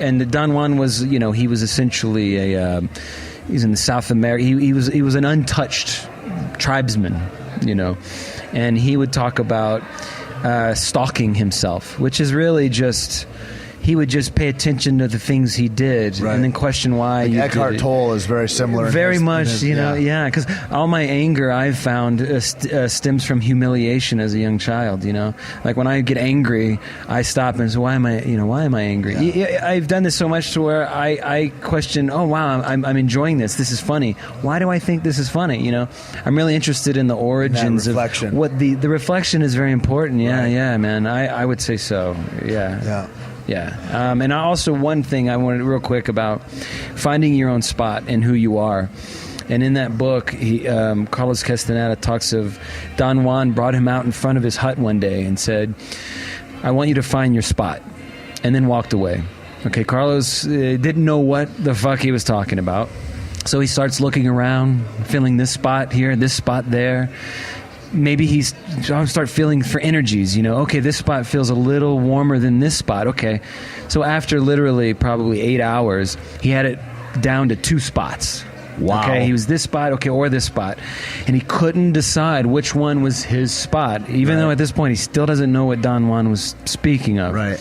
And the Don Juan was, he was essentially he's in South America. He was an untouched tribesman, and he would talk about stalking himself, which is really just, he would just pay attention to the things he did and then question why. Like Eckhart Tolle is very similar. Very much, because all my anger I've found stems from humiliation as a young child. Like when I get angry, I stop and say, why am I angry? Yeah. I've done this so much to where I question, oh wow, I'm enjoying this. This is funny. Why do I think this is funny? I'm really interested in the origins of what the reflection is very important. Yeah, man. I would say so. Yeah. And also one thing I wanted real quick about finding your own spot and who you are. And in that book, Carlos Castaneda talks of Don Juan brought him out in front of his hut one day and said, I want you to find your spot, and then walked away. Okay, Carlos didn't know what the fuck he was talking about. So he starts looking around, feeling this spot here, this spot there. Maybe I'll start feeling for energies, okay, this spot feels a little warmer than this spot. Okay. So after literally probably 8 hours, he had it down to 2 spots. Wow. Okay, he was this spot, okay, or this spot. And he couldn't decide which one was his spot, even though at this point he still doesn't know what Don Juan was speaking of. Right.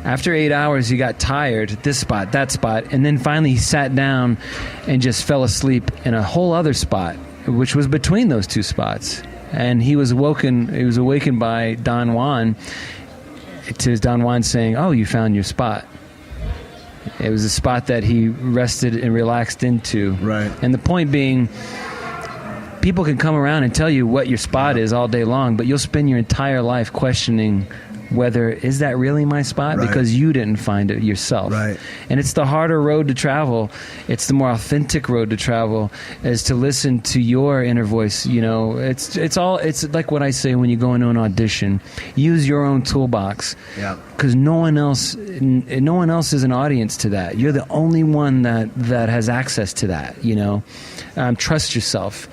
After 8 hours, he got tired, this spot, that spot, and then finally he sat down and just fell asleep in a whole other spot, which was between those 2 spots. And he was awakened by Don Juan, saying, oh, you found your spot. It was a spot that he rested and relaxed into. Right. And the point being, people can come around and tell you what your spot is all day long, but you'll spend your entire life questioning whether, is that really my spot? Right. Because you didn't find it yourself. Right. And it's the harder road to travel. It's the more authentic road to travel, is to listen to your inner voice. It's like what I say when you go into an audition. Use your own toolbox. Yeah. Because no one else is an audience to that. You're the only one that has access to that. Trust yourself.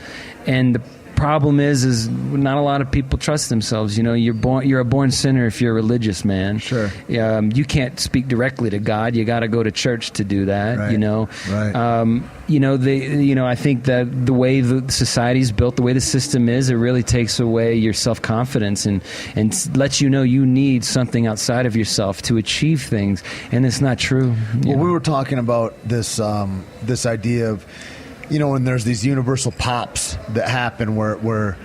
And the problem is not a lot of people trust themselves. You're a born sinner if you're a religious man. Sure. You can't speak directly to God. You got to go to church to do that. Right. Right. I think that the way the society's built, the way the system is, it really takes away your self-confidence and lets you know you need something outside of yourself to achieve things, and it's not true. Well, we were talking about this idea of, when there's these universal pops that happen where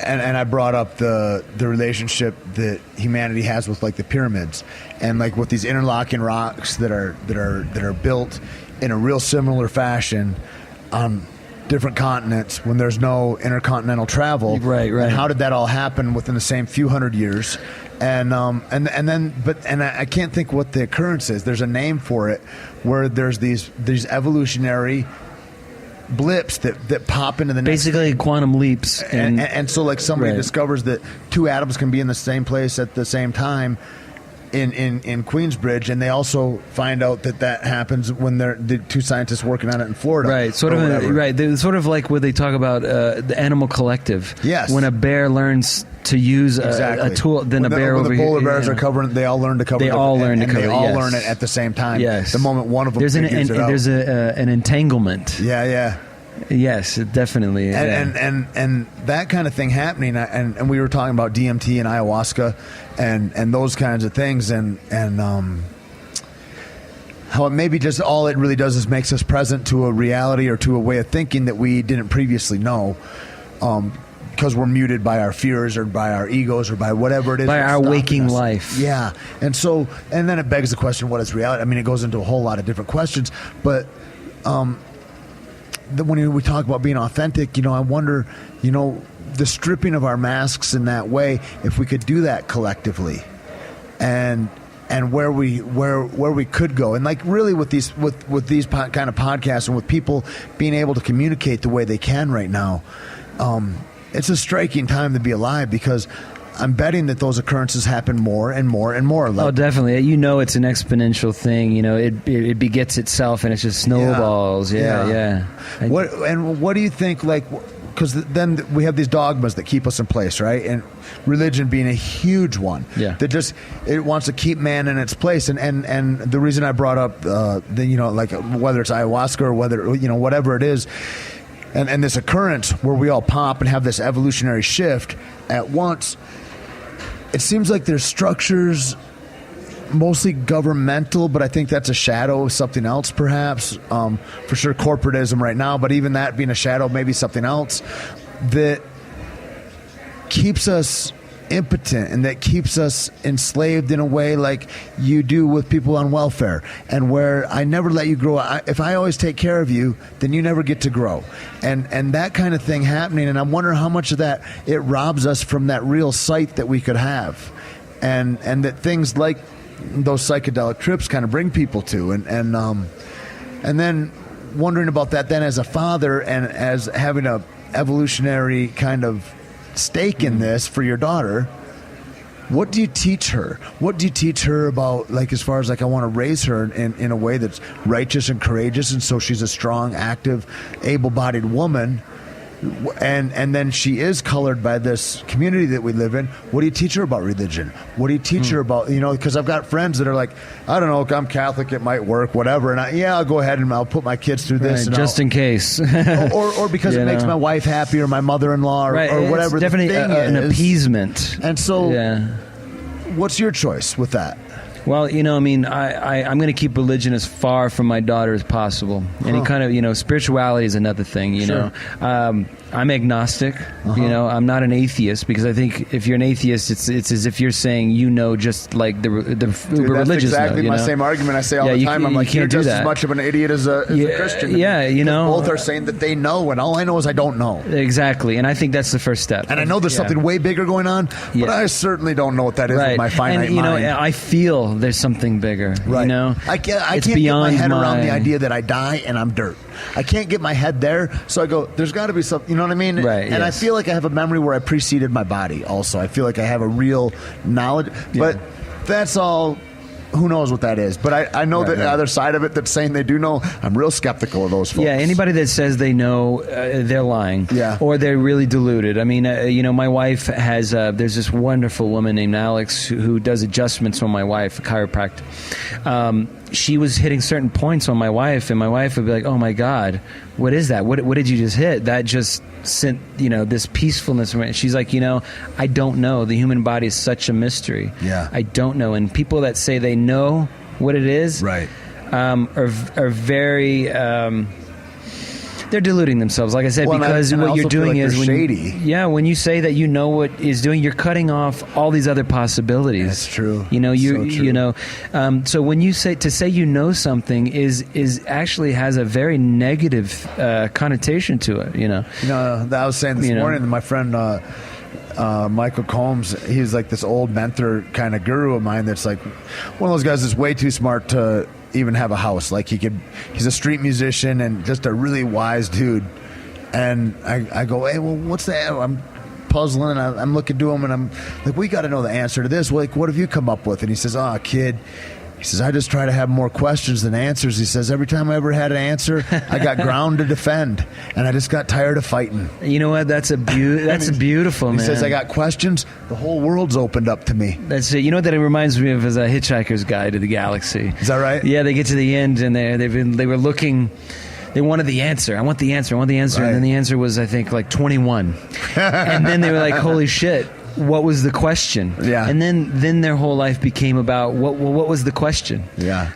and I brought up the relationship that humanity has with like the pyramids, and like with these interlocking rocks that are built in a real similar fashion on different continents when there's no intercontinental travel. Right. And how did that all happen within the same few hundred years? And I can't think what the occurrence is. There's a name for it, where there's these evolutionary blips that pop into the next basically quantum leaps, and so like somebody Right. discovers that 2 atoms can be in the same place at the same time in Queensbridge, and they also find out that happens when they're the 2 scientists working on it in Florida. Right, sort of, right. They're sort of like where they talk about the animal collective. Yes. When a bear learns to use a tool, then when a bear when over the polar here. bears are covering, they all learn to cover. They all learn to and cover. They all yes. learn it at the same time. Yes. The moment one of them there's figures it out. there's an entanglement. Yeah. Yes, definitely. And that kind of thing happening, and we were talking about DMT and ayahuasca and those kinds of things, and how it maybe just all it really does is makes us present to a reality or to a way of thinking that we didn't previously know, because we're muted by our fears or by our egos or by whatever it is. By our waking us. life. Yeah. And then it begs the question, what is reality? I mean, it goes into a whole lot of different questions, but when we talk about being authentic, I wonder, the stripping of our masks in that way, if we could do that collectively, and where we could go, and like really with these kind of podcasts and with people being able to communicate the way they can right now, it's a striking time to be alive, because I'm betting that those occurrences happen more and more and more. Oh, definitely. It's an exponential thing. It begets itself, and it just snowballs. Yeah. What do you think? Like, because then we have these dogmas that keep us in place, right? And religion being a huge one. Yeah. That it wants to keep man in its place. And the reason I brought up like whether it's ayahuasca or whether whatever it is. And this occurrence where we all pop and have this evolutionary shift at once, it seems like there's structures, mostly governmental, but I think that's a shadow of something else, perhaps. For sure, corporatism right now, but even that being a shadow of maybe something else that keeps us impotent and that keeps us enslaved in a way like you do with people on welfare, and where I never let you grow. If I always take care of you, then you never get to grow, and that kind of thing happening. And I wonder how much of that it robs us from that real sight that we could have, and that things like those psychedelic trips kind of bring people to, and then wondering about that then as a father and as having a evolutionary kind of stake in this for your daughter. What do you teach her? What do you teach her about, like, as far as, like, I want to raise her in a way that's righteous and courageous, and so she's a strong, active, able-bodied woman, and then she is colored by this community that we live in. What do you teach her about religion? What do you teach her about, because I've got friends that are like, I don't know, I'm Catholic, it might work, whatever, and I'll go ahead and I'll put my kids through this. Right, just in case. or because it makes my wife happy, or my mother-in-law, or whatever. It's definitely the thing an is. Appeasement. And so what's your choice with that? Well, I'm going to keep religion as far from my daughter as possible. Any kind of, spirituality is another thing, Sure. I'm agnostic. I'm not an atheist, because I think if you're an atheist, it's as if you're saying, just like the Dude, religious that's exactly know, my same argument I say all the time. I'm like, you're just as much of an idiot as a Christian. Both are saying that they know, and all I know is I don't know. Exactly, and I think that's the first step. And I know there's something way bigger going on, but I certainly don't know what that is with my finite mind. I feel there's something bigger. Right. I can't get my head around the idea that I die and I'm dirt. I can't get my head there, so I go, there's got to be something, you know what I mean? Right, and I feel like I have a memory where I preceded my body also. I feel like I have a real knowledge, but that's all, who knows what that is. But I know the other side of it that's saying they do know. I'm real skeptical of those folks. Yeah, anybody that says they know, they're lying. Yeah. Or they're really deluded. I mean, my wife has, there's this wonderful woman named Alex who does adjustments on my wife, a chiropractor. She was hitting certain points on my wife, and my wife would be like, oh my God, what is that? What did you just hit? That just sent, this peacefulness. She's like, I don't know. The human body is such a mystery. Yeah. I don't know. And people that say they know what it is, right, are very... they're deluding themselves, like I said, because what you're doing is when you say that you know what is doing, you're cutting off all these other possibilities. That's true. So when you say you know something is actually has a very negative connotation to it. I was saying this morning to my friend Michael Combs. He's like this old mentor kind of guru of mine that's like one of those guys that's way too smart to even have a house. Like he's a street musician and just a really wise dude. And I go, hey, well, what's that? I'm puzzling, and I'm looking to him, and I'm like, we got to know the answer to this. Like, what have you come up with? And he says, kid, he says, I just try to have more questions than answers. He says, every time I ever had an answer, I got ground to defend, and I just got tired of fighting. You know what? That's beautiful, man. He says, I got questions. The whole world's opened up to me. That's it. You know what that it reminds me of is a Hitchhiker's Guide to the Galaxy. Is that right? Yeah, they get to the end, and they were looking. They wanted the answer. I want the answer. Right. And then the answer was, I think, like 21. And then they were like, holy shit. What was the question? Yeah. And then their whole life became about what was the question? Yeah.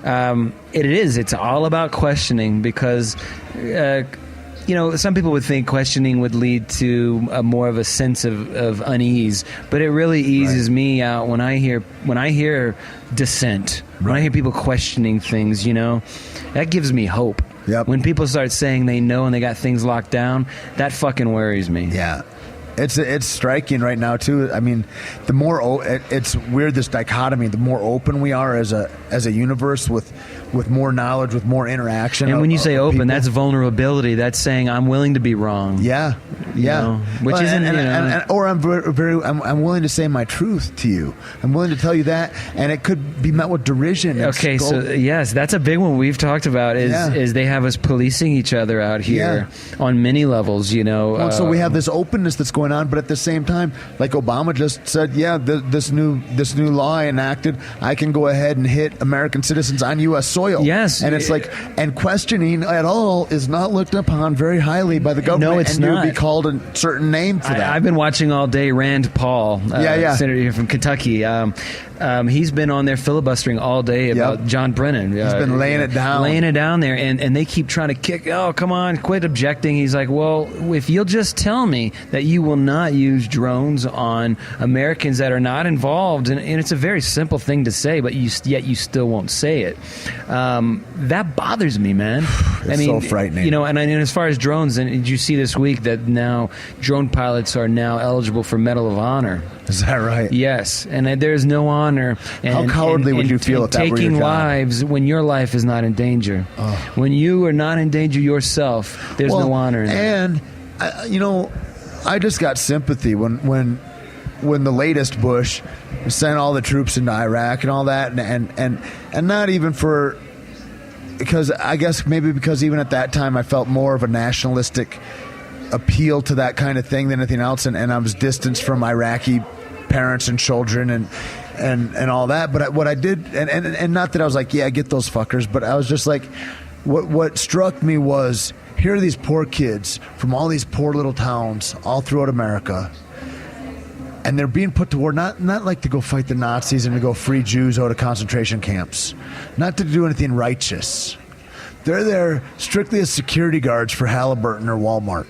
It's all about questioning, because some people would think questioning would lead to more of a sense of unease, but it really eases me out when I hear dissent, when I hear people questioning things. That gives me hope. Yep. When people start saying they know and they got things locked down, that fucking worries me. Yeah. It's striking right now too. I mean, the more it's weird, this dichotomy. The more open we are as a universe with more knowledge, with more interaction. And when you say open, people, that's vulnerability. That's saying I'm willing to be wrong. Yeah, yeah. Which isn't, or I'm I'm willing to say my truth to you. I'm willing to tell you that, and it could be met with derision. Okay, so yes, that's a big one we've talked about. Is they have us policing each other out here on many levels. Well, so we have this openness that's going on, but at the same time, like Obama just said, this new law enacted, I can go ahead and hit American citizens on U.S. soil. Yes, and it's like, and questioning at all is not looked upon very highly by the government. No, it's not. You would be called a certain name for that. I've been watching all day Rand Paul, senator here from Kentucky. He's been on there filibustering all day about John Brennan. He's been laying it down there, and they keep trying to kick. Oh, come on, quit objecting. He's like, well, if you'll just tell me that you will not use drones on Americans that are not involved, and it's a very simple thing to say, but yet you still won't say it. That bothers me, man. It's so frightening. And as far as drones, and did you see this week that now drone pilots are now eligible for Medal of Honor? Is that right? Yes, and there's no honor. And, How cowardly would you feel if that were your taking job? lives when your life is not in danger? When you are not in danger yourself, there's no honor in that. And I just got sympathy when the latest Bush sent all the troops into Iraq and all that, and not even for, because I guess maybe because even at that time I felt more of a nationalistic appeal to that kind of thing than anything else, and I was distanced from Iraqi parents and children and all that. But what I did, and not that I was like, yeah, get those fuckers, but I was just like, what struck me was, here are these poor kids from all these poor little towns all throughout America, and they're being put to war, not like to go fight the Nazis and to go free Jews out of concentration camps, not to do anything righteous. They're there strictly as security guards for Halliburton or Walmart.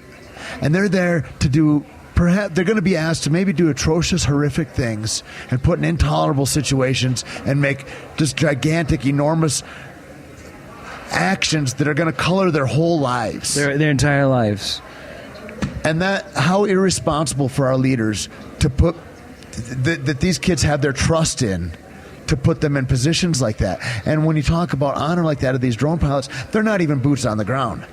And they're there to do, perhaps they're going to be asked to maybe do atrocious, horrific things and put in intolerable situations and make just gigantic, enormous actions that are going to color their whole lives. Their entire lives. And how irresponsible for our leaders to put, that these kids have their trust in, to put them in positions like that. And when you talk about honor like that of these drone pilots, they're not even boots on the ground.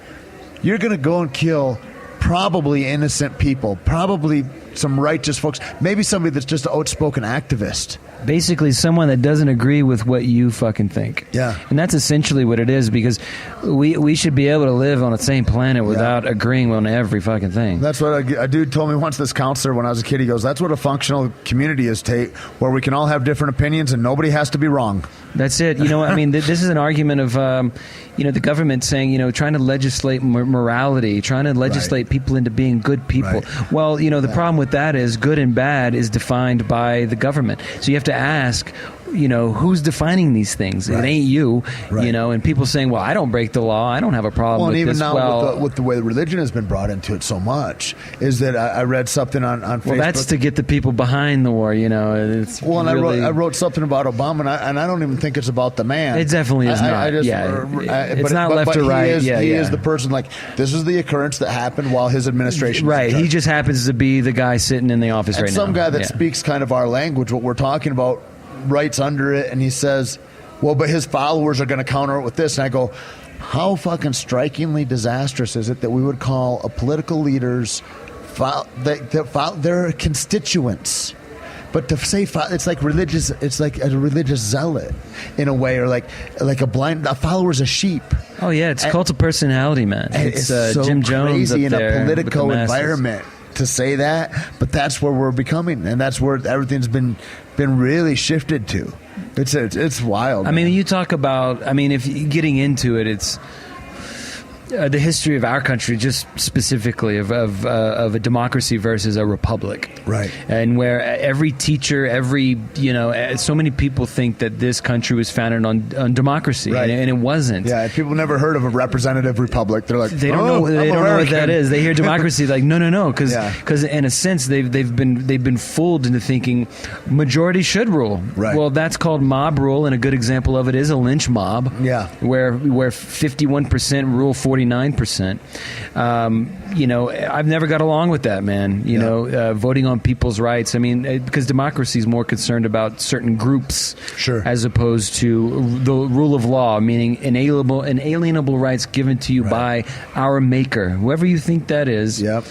You're going to go and kill probably innocent people, probably some righteous folks, maybe somebody that's just an outspoken activist. Basically, someone that doesn't agree with what you fucking think. Yeah. And that's essentially what it is, because we should be able to live on the same planet without agreeing on every fucking thing. That's what a dude told me once, this counselor, when I was a kid. He goes, that's what a functional community is, Tait, where we can all have different opinions and nobody has to be wrong. That's it. I mean, this is an argument of, the government saying, trying to legislate morality, trying to legislate people into being good people. Right. Well, the problem with that is good and bad is defined by the government. So you have to ask, who's defining these things? Right. It ain't you, Right. And people saying, well, I don't break the law. I don't have a problem Well, with and even this. now with the way religion has been brought into it so much, is that I read something on Facebook. Well, that's to get the people behind the war, It's Well, and really, I wrote something about Obama, and I don't even think it's about the man. It definitely is not. It's not left or right. He is the person, like, this is the occurrence that happened while his administration was in right. charge. He just happens to be the guy sitting in the office And right now. some guy that speaks kind of our language, what we're talking about, writes under it, and he says, well, but his followers are going to counter it with this. And I go, how fucking strikingly disastrous is it that we would call a political leader's their constituents? But to say it's like religious, it's like a religious zealot in a way, or like a follower's a sheep. Oh yeah, it's cult of personality, man. It's so Jim Jones crazy up in there a with the political masses. environment to say that, but that's where we're becoming, and that's where everything's been really shifted to. It's wild. I mean, you talk about. I mean, if getting into it, it's. The history of our country, just specifically of a democracy versus a republic, right? And where every teacher, so many people think that this country was founded on democracy, right. and it wasn't. Yeah, people never heard of a representative republic. They're like, they don't know what that is. They hear democracy, like no, because in a sense they've been fooled into thinking majority should rule. Right. Well, that's called mob rule, and a good example of it is a lynch mob. Yeah, where 51% rule 49%. I've never got along with that, man. Voting on people's rights. I mean, because democracy is more concerned about certain groups, sure, as opposed to the rule of law, meaning inalienable rights given to you by our maker, whoever you think that is. Yep.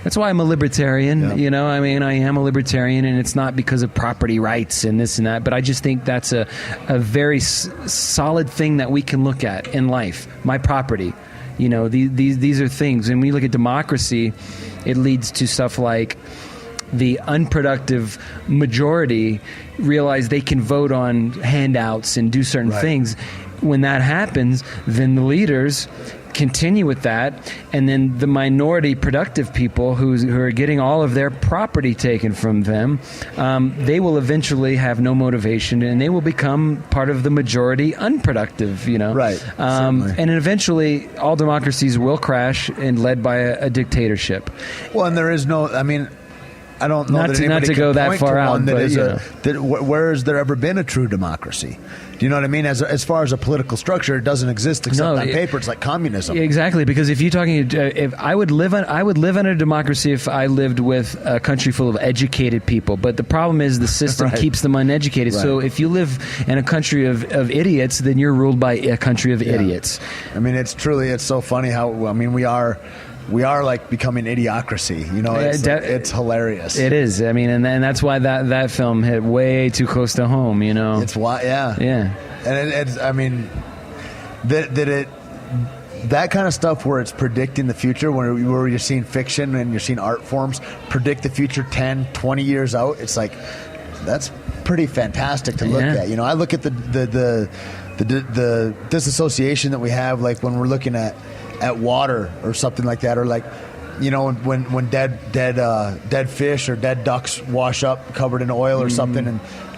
That's why I'm a libertarian. Yep. I mean, I am a libertarian, and it's not because of property rights and this and that, but I just think that's a very solid thing that we can look at in life. My property. These are things. And when you look at democracy, it leads to stuff like the unproductive majority realize they can vote on handouts and do certain things. When that happens, then the leaders continue with that, and then the minority productive people who are getting all of their property taken from them, they will eventually have no motivation, and they will become part of the majority unproductive, Right. And eventually all democracies will crash and led by a dictatorship. Well, and there is no, I mean, I don't know Not that to- not anybody to can go that point far to out, one that but, is you know. where has there ever been a true democracy? Do you know what I mean? As far as a political structure, it doesn't exist except No, on it- paper. It's like communism. Exactly, because if you're talking, if I would live in a democracy if I lived with a country full of educated people. But the problem is the system Right. keeps them uneducated. Right. So if you live in a country of idiots, then you're ruled by a country of idiots. I mean, it's so funny how, I mean, we are like becoming idiocracy. You know, it's hilarious. It is. I mean, and that's why that film hit way too close to home. You know, It's why, yeah. yeah. And it's, I mean, that kind of stuff where it's predicting the future, where you're seeing fiction and you're seeing art forms predict the future 10, 20 years out, it's like, that's pretty fantastic to look at. You know, I look at the disassociation that we have, like when we're looking at water or something like that, or like, you know, when dead fish or dead ducks wash up covered in oil or something,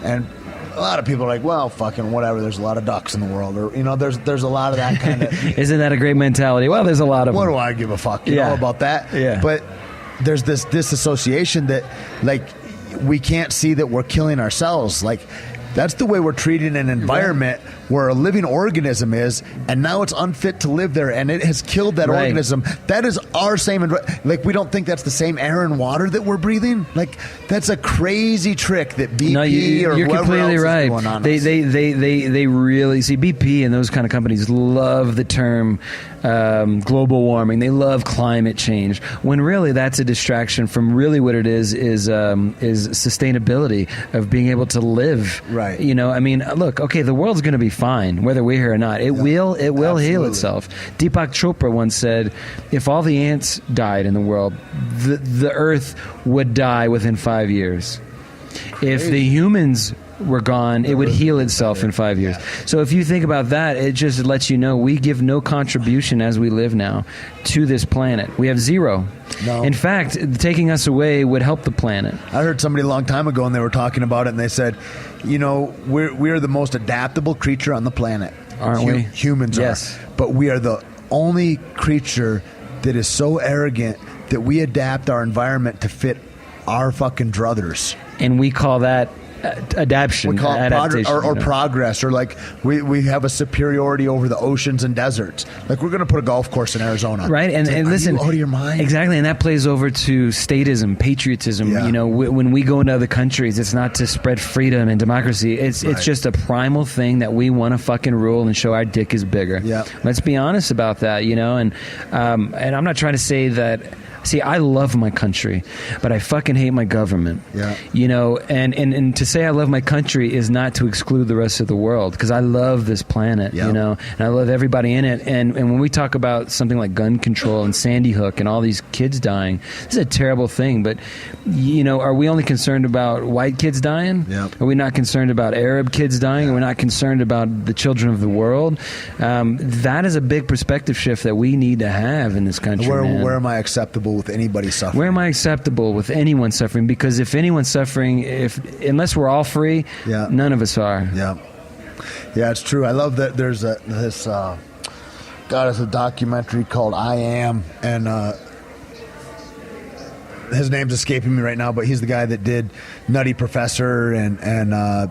and a lot of people are like, well, fucking whatever, there's a lot of ducks in the world, or, you know, there's a lot of that kind of Isn't that a great mentality? Well, there's a lot of what them. do I give a fuck, you know, about that? Yeah. But there's this disassociation that, like, we can't see that we're killing ourselves. Like, that's the way we're treating an environment where a living organism is, and now it's unfit to live there, and it has killed that Right. organism. That is our same, like, we don't think that's the same air and water that we're breathing. Like, that's a crazy trick that BP No, or you're whoever completely else right. is doing on They, us. they really see BP and those kind of companies love the term global warming. They love climate change, when really that's a distraction from really what it is sustainability of being able to live. Right. You know, I mean, look, okay, the world's going to be fine whether we're here or not. It will heal Absolutely. itself. Deepak Chopra once said, if all the ants died in the world, the Earth would die within 5 years. If the humans were gone, it would heal itself in 5 years. So if you think about that, it just lets you know we give no contribution as we live now to this planet. We have zero. No. In fact, taking us away would help the planet. I heard somebody a long time ago, and they were talking about it, and they said, you know, we're the most adaptable creature on the planet. Aren't we? Humans Yes. are. But we are the only creature that is so arrogant that we adapt our environment to fit our fucking druthers. And we call that adaptation. We call it adaptation, or you know. progress, or like we have a superiority over the oceans and deserts. Like, we're going to put a golf course in Arizona, Right, and, It's like, and are listen, you out of your mind? Exactly, and that plays over to statism, patriotism. Yeah. You know, when we go into other countries, it's not to spread freedom and democracy. It's just a primal thing that we want to fucking rule and show our dick is bigger. Yeah. Let's be honest about that. You know, and I'm not trying to say that. See, I love my country, but I fucking hate my government. Yeah. You know, and to say I love my country is not to exclude the rest of the world, because I love this planet, Yeah. you know, and I love everybody in it. And when we talk about something like gun control and Sandy Hook and all these kids dying, this is a terrible thing. But, you know, are we only concerned about white kids dying? Yeah. Are we not concerned about Arab kids dying? Are we not concerned about the children of the world? That is a big perspective shift that we need to have in this country, man. Where am I acceptable with anybody suffering? Where am I acceptable with anyone suffering? Because if anyone's suffering, unless we're all free, Yeah. none of us are. Yeah, it's true. I love that there's this a documentary called I Am, and his name's escaping me right now, but he's the guy that did Nutty Professor and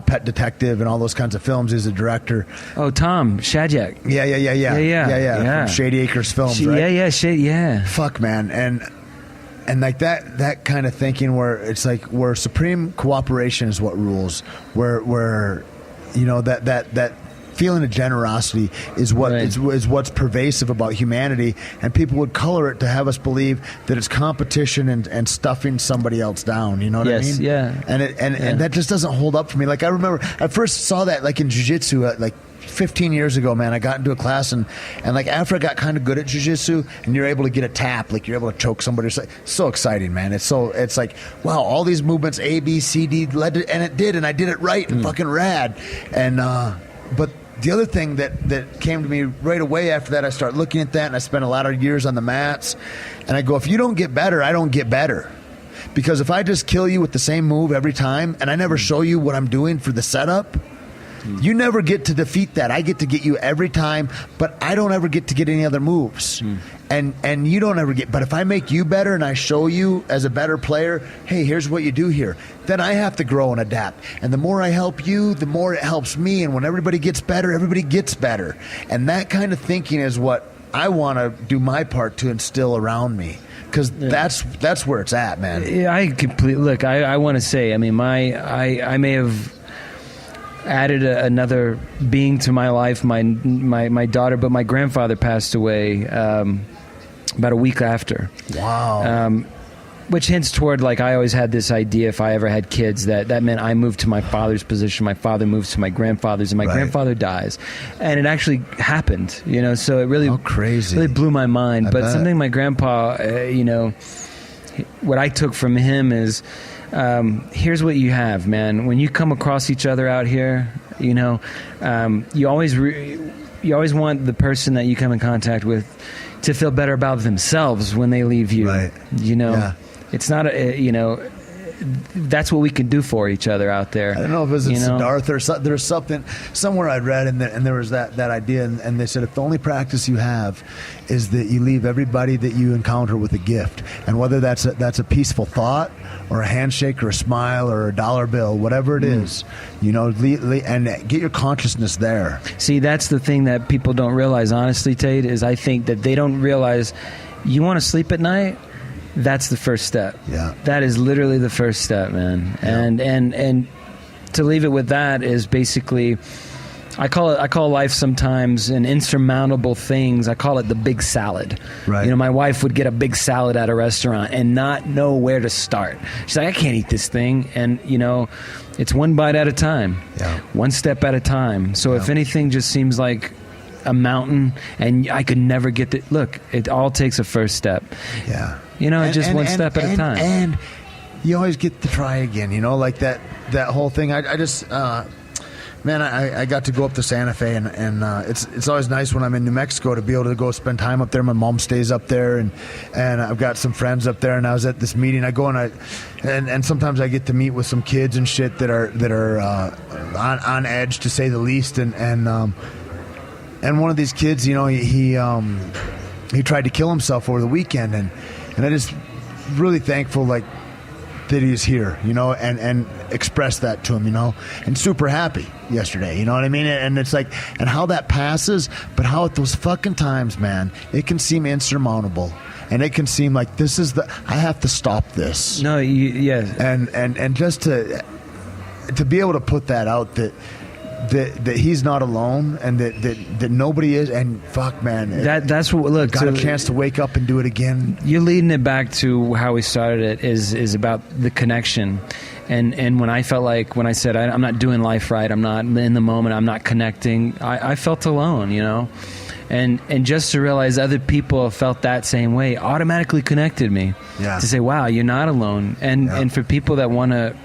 Pet Detective and all those kinds of films. He's a director. Oh, Tom Shadyac. Yeah. From Shady Acres Films, right? Yeah. Fuck, man, and like that kind of thinking where it's like where supreme cooperation is what rules, where you know that feeling of generosity is what Right. is what's pervasive about humanity, and people would color it to have us believe that it's competition and stuffing somebody else down. You know what I Yes, mean? yeah. And that just doesn't hold up for me. Like, I remember I first saw that like in jiu-jitsu like 15 years ago, man. I got into a class and like after I got kind of good at jiu-jitsu and you're able to get a tap, like you're able to choke somebody, it's like, so exciting, man. It's like, wow, all these movements, A, B, C, D, led to, and it did, and I did it right, and fucking rad. And but the other thing that came to me right away after that, I started looking at that, and I spent a lot of years on the mats, and I go, if you don't get better, I don't get better. Because if I just kill you with the same move every time and I never show you what I'm doing for the setup, You never get to defeat that. I get to get you every time, but I don't ever get to get any other moves. And you don't ever get. But if I make you better and I show you as a better player, hey, here's what you do here, then I have to grow and adapt. And the more I help you, the more it helps me. And when everybody gets better, everybody gets better. And that kind of thinking is what I want to do my part to instill around me. Because that's where it's at, man. Yeah, I completely look. I want to say. I mean, I may have added another being to my life, my daughter, but my grandfather passed away about a week after. Wow. Which hints toward, like, I always had this idea if I ever had kids that meant I moved to my father's position, my father moves to my grandfather's, and my grandfather dies. And it actually happened, you know, so it really, crazy. really blew my mind. I but bet. something my grandpa, you know, what I took from him is, here's what you have, man. When you come across each other out here, you know, you always want the person that you come in contact with to feel better about themselves when they leave you. Right. You know, Yeah. it's not you know, that's what we can do for each other out there. I don't know if it was in you know? Siddhartha or there's something somewhere I read, and there was that idea, and they said if the only practice you have is that you leave everybody that you encounter with a gift, and whether that's a peaceful thought or a handshake or a smile or a dollar bill, whatever it is, you know, and get your consciousness there. See, that's the thing that people don't realize, honestly, Tait, is I think that they don't realize you want to sleep at night. That's the first step. Yeah. That is literally the first step, man. Yeah. And to leave it with that is basically, I call life sometimes an insurmountable things. I call it the big salad. Right. You know, my wife would get a big salad at a restaurant and not know where to start. She's like, I can't eat this thing. And, you know, it's one bite at a time. Yeah. One step at a time. So if anything just seems like a mountain and I could never get the look, it all takes a first step. Yeah. You know, just one step at a time. And you always get to try again, you know, like that whole thing. I just, man, I got to go up to Santa Fe, and it's always nice when I'm in New Mexico to be able to go spend time up there. My mom stays up there, and I've got some friends up there, and I was at this meeting. I go and sometimes I get to meet with some kids and shit that are on edge, to say the least, and one of these kids, you know, he tried to kill himself over the weekend, and I just really thankful, like, that he's here, you know, and express that to him, you know, and super happy yesterday, you know what I mean? And it's like, and how that passes, but how at those fucking times, man, it can seem insurmountable, and it can seem like I have to stop this. No, yes. And just to be able to put that out, that he's not alone, and that nobody is, and fuck, man, That's what, look, got a chance to wake up and do it again. You're leading it back to how we started it, is about the connection. And when I felt like, when I said I'm not doing life right, I'm not in the moment, I'm not connecting, I felt alone, you know. And just to realize other people have felt that same way automatically connected me. Yeah. To say, wow, you're not alone. And for people that want to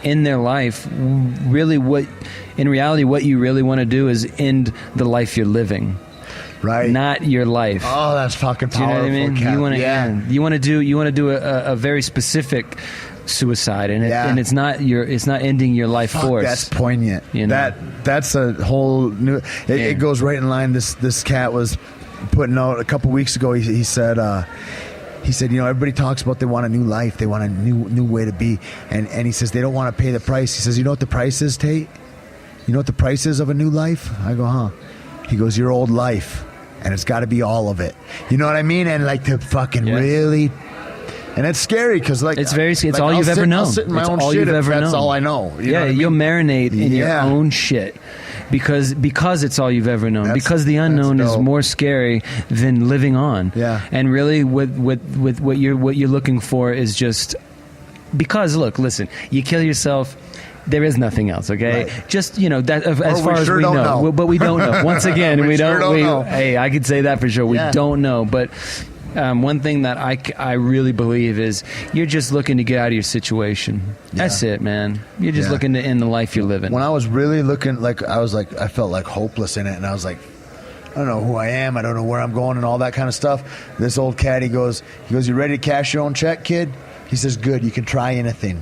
in their life, really in reality what you really want to do is end the life you're living, right? Not your life. Oh, that's fucking powerful. Do you know what I mean? Cap. You want to do a very specific suicide, and it's not ending your life force. That's poignant. You know? That's a whole new. It goes right in line. This cat was putting out a couple weeks ago. He said. He said, you know, everybody talks about they want a new life, they want a new way to be, and he says they don't want to pay the price. He says, you know what the price is, Tait? You know what the price is of a new life? I go, huh? He goes, your old life, and it's got to be all of it. You know what I mean? And like to fucking really, and it's scary because like it's very, it's like, all you've ever known. I'll sit in my it's own all shit you've ever that's known. all I know. You know what I mean? You'll marinate in your own shit. Because it's all you've ever known. Because the unknown is more scary than living on. Yeah. And really, with what you're looking for is just because listen, you kill yourself. There is nothing else, okay? Right. Just, you know, that as far as we know. But we don't know. Once again, we don't know. Hey, I could say that for sure. We don't know, but. One thing that I really believe is you're just looking to get out of your situation. Yeah. That's it, man. You're just looking to end the life you're living. When I was really looking, I felt like hopeless in it, and I was like, I don't know who I am, I don't know where I'm going, and all that kind of stuff. This old cat, he goes, you ready to cash your own check, kid? He says, good, you can try anything.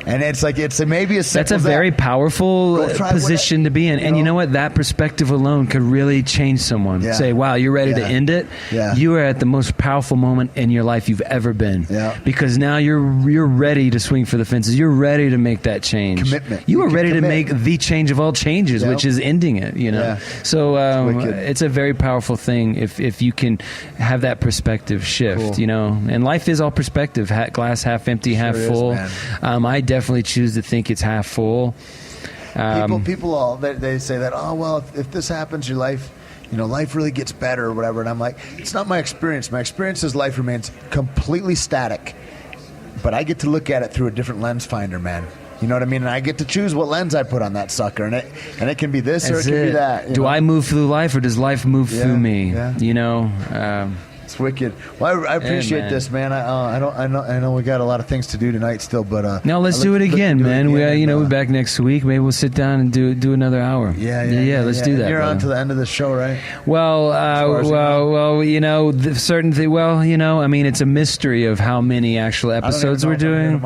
And it's like maybe a That's a very powerful position to be in. And you know what? That perspective alone could really change someone. Yeah. Say, wow, you're ready to end it. Yeah. You are at the most powerful moment in your life you've ever been. Yeah. Because now you're ready to swing for the fences. You're ready to make that change. Commitment. You are ready to make the change of all changes, which is ending it. Yeah. So it's a very powerful thing if you can have that perspective shift. Cool. And life is all perspective. Glass half empty, half full. I definitely choose to think it's half full. People they say that, oh well, if this happens, your life, life really gets better or whatever. And I'm like, it's not my experience. My experience is life remains completely static, but I get to look at it through a different lens finder, man. You know what I mean? And I get to choose what lens I put on that sucker, and it can be this or it can be that. Do I move through life, or does life move through me? Yeah. It's wicked. Well, I appreciate this, man. I know we got a lot of things to do tonight still, but no, let's do it again, man. We're back next week. Maybe we'll sit down and do another hour. Yeah. Let's do that. You're on to the end of the show, right? Well, certain thing. Well, I mean, it's a mystery of how many actual episodes we're doing.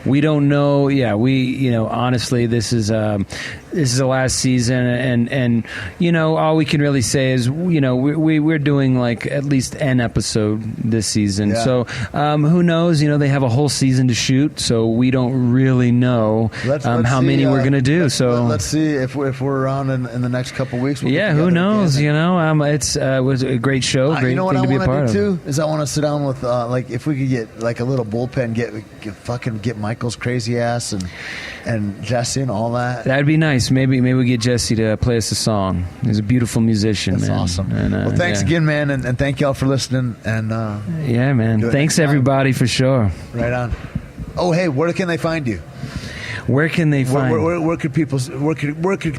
We don't know. Yeah, honestly, this is the last season, and all we can really say is we're doing like at least an episode this season. Yeah. So who knows? They have a whole season to shoot, so we don't really know how many we're going to do. Let's see if we're around in the next couple weeks. Who knows? It was a great show. Great thing to be a part of. Too is I want to sit down with if we could get like a little bullpen, get Michael's crazy ass and Jesse and all that. That'd be nice. Maybe we get Jesse to play us a song. He's a beautiful musician. That's man. Awesome. And, well, thanks again, man, and thank y'all for listening. And yeah, man. Thanks everybody for sure. Right on. Oh, hey, where can they find you? Where can they find? Where could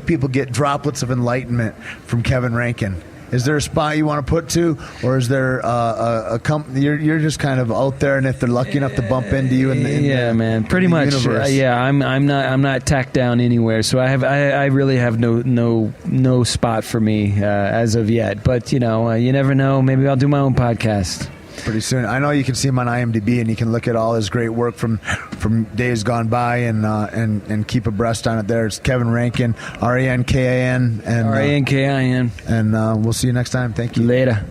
people get droplets of enlightenment from Kevin Rankin? Is there a spot you want to put to, or is there a company? You're just kind of out there, and if they're lucky enough to bump into you, man, pretty much. I'm not tacked down anywhere, so I really have no spot for me as of yet. But you never know. Maybe I'll do my own podcast pretty soon. I know you can see him on IMDb, and you can look at all his great work from days gone by, and keep abreast on it. There, it's Kevin Rankin, Rankin, and Rankin, and we'll see you next time. Thank you. Later.